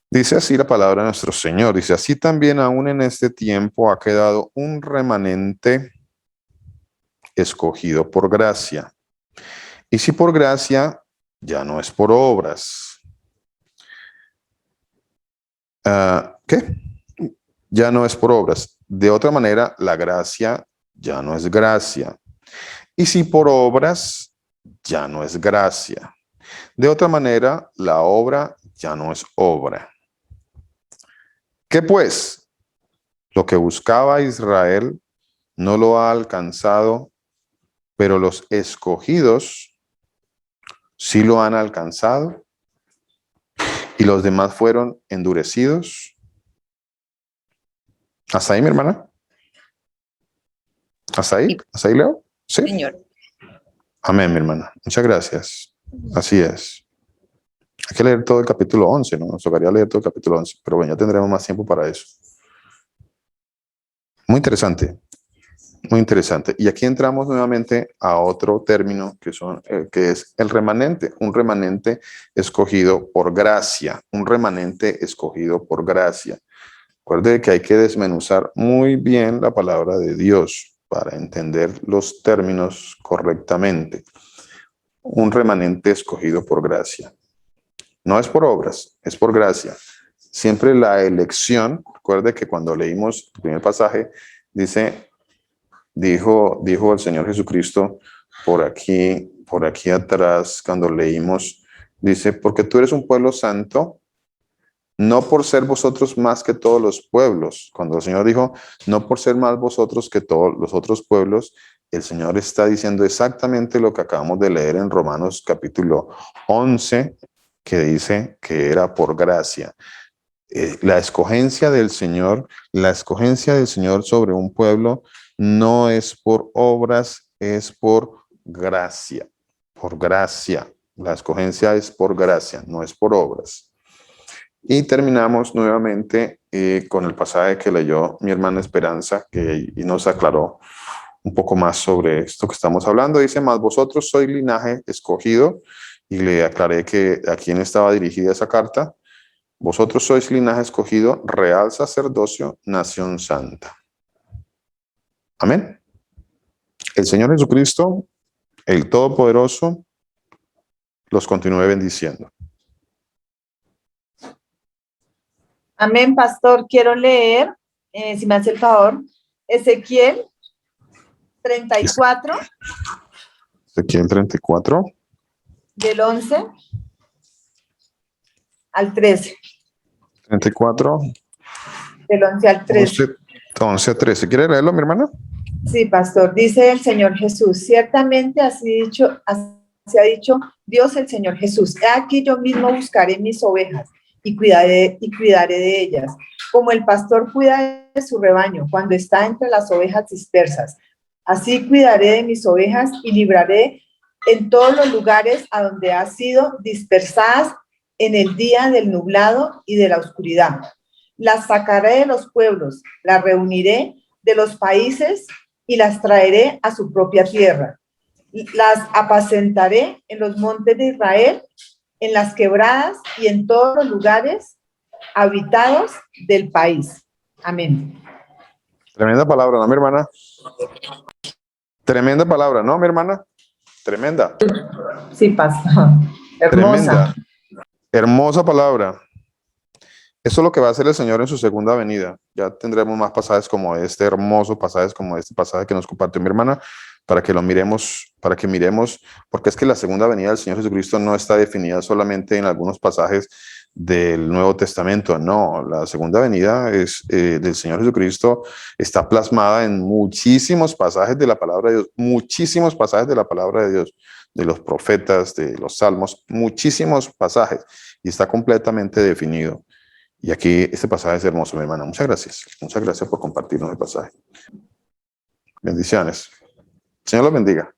Dice así la palabra de nuestro Señor. Dice, así también aún en este tiempo ha quedado un remanente escogido por gracia. Y si por gracia, ya no es por obras. ¿Qué? Ya no es por obras. De otra manera, la gracia ya no es gracia. Y si por obras, ya no es gracia. De otra manera, la obra ya no es obra. ¿Qué pues? Lo que buscaba Israel no lo ha alcanzado, pero los escogidos sí lo han alcanzado. Y los demás fueron endurecidos. ¿Hasta ahí, mi hermana? ¿Hasta ahí? ¿Hasta ahí, Leo? ¿Sí? Señor. Amén, mi hermana. Muchas gracias. Así es. Hay que leer todo el capítulo 11, ¿no? Nos tocaría leer todo el capítulo 11, pero bueno, ya tendremos más tiempo para eso. Muy interesante. Muy interesante. Y aquí entramos nuevamente a otro término que es el remanente. Un remanente escogido por gracia. Un remanente escogido por gracia. Recuerde que hay que desmenuzar muy bien la palabra de Dios para entender los términos correctamente. Un remanente escogido por gracia. No es por obras, es por gracia. Siempre la elección, recuerde que cuando leímos el primer pasaje, dijo el Señor Jesucristo por aquí atrás, cuando leímos, dice, porque tú eres un pueblo santo, no por ser vosotros más que todos los pueblos. Cuando el Señor dijo, no por ser más vosotros que todos los otros pueblos, el Señor está diciendo exactamente lo que acabamos de leer en Romanos capítulo 11, que dice que era por gracia. La escogencia del Señor sobre un pueblo no es por obras, es por gracia. Por gracia. La escogencia es por gracia, no es por obras. Y terminamos nuevamente con el pasaje que leyó mi hermana Esperanza, y nos aclaró un poco más sobre esto que estamos hablando. Dice, mas vosotros sois linaje escogido, y le aclaré que a quién estaba dirigida esa carta. Vosotros sois linaje escogido, real sacerdocio, nación santa. Amén. El Señor Jesucristo, el Todopoderoso, los continúe bendiciendo. Amén, pastor. Quiero leer, si me hace el favor, Ezequiel 34. Ezequiel 34. Del 11 al 13. 34. Del 11 al 13. 11 a 13. ¿Quiere leerlo, mi hermana? Sí, pastor. Dice el Señor Jesús, ciertamente así ha dicho Dios el Señor Jesús. He aquí yo mismo buscaré mis ovejas y cuidaré de ellas, como el pastor cuida de su rebaño cuando está entre las ovejas dispersas. Así cuidaré de mis ovejas y libraré en todos los lugares a donde han sido dispersadas en el día del nublado y de la oscuridad. Las sacaré de los pueblos, las reuniré de los países y las traeré a su propia tierra. Las apacentaré en los montes de Israel, en las quebradas y en todos los lugares habitados del país. Amén. Tremenda palabra, ¿no, mi hermana? Tremenda palabra, ¿no, mi hermana? Tremenda. Sí, pastor. Hermosa. Tremenda. Hermosa palabra. Eso es lo que va a hacer el Señor en su segunda venida. Ya tendremos más pasajes como este, hermoso pasajes como este pasaje que nos compartió mi hermana, para que miremos, porque es que la segunda venida del Señor Jesucristo no está definida solamente en algunos pasajes del Nuevo Testamento. No, la segunda venida del Señor Jesucristo está plasmada en muchísimos pasajes de la palabra de Dios, muchísimos pasajes de la palabra de Dios, de los profetas, de los salmos, muchísimos pasajes, y está completamente definido. Y aquí este pasaje es hermoso, mi hermana. Muchas gracias por compartirnos el pasaje. Bendiciones. Señor los bendiga.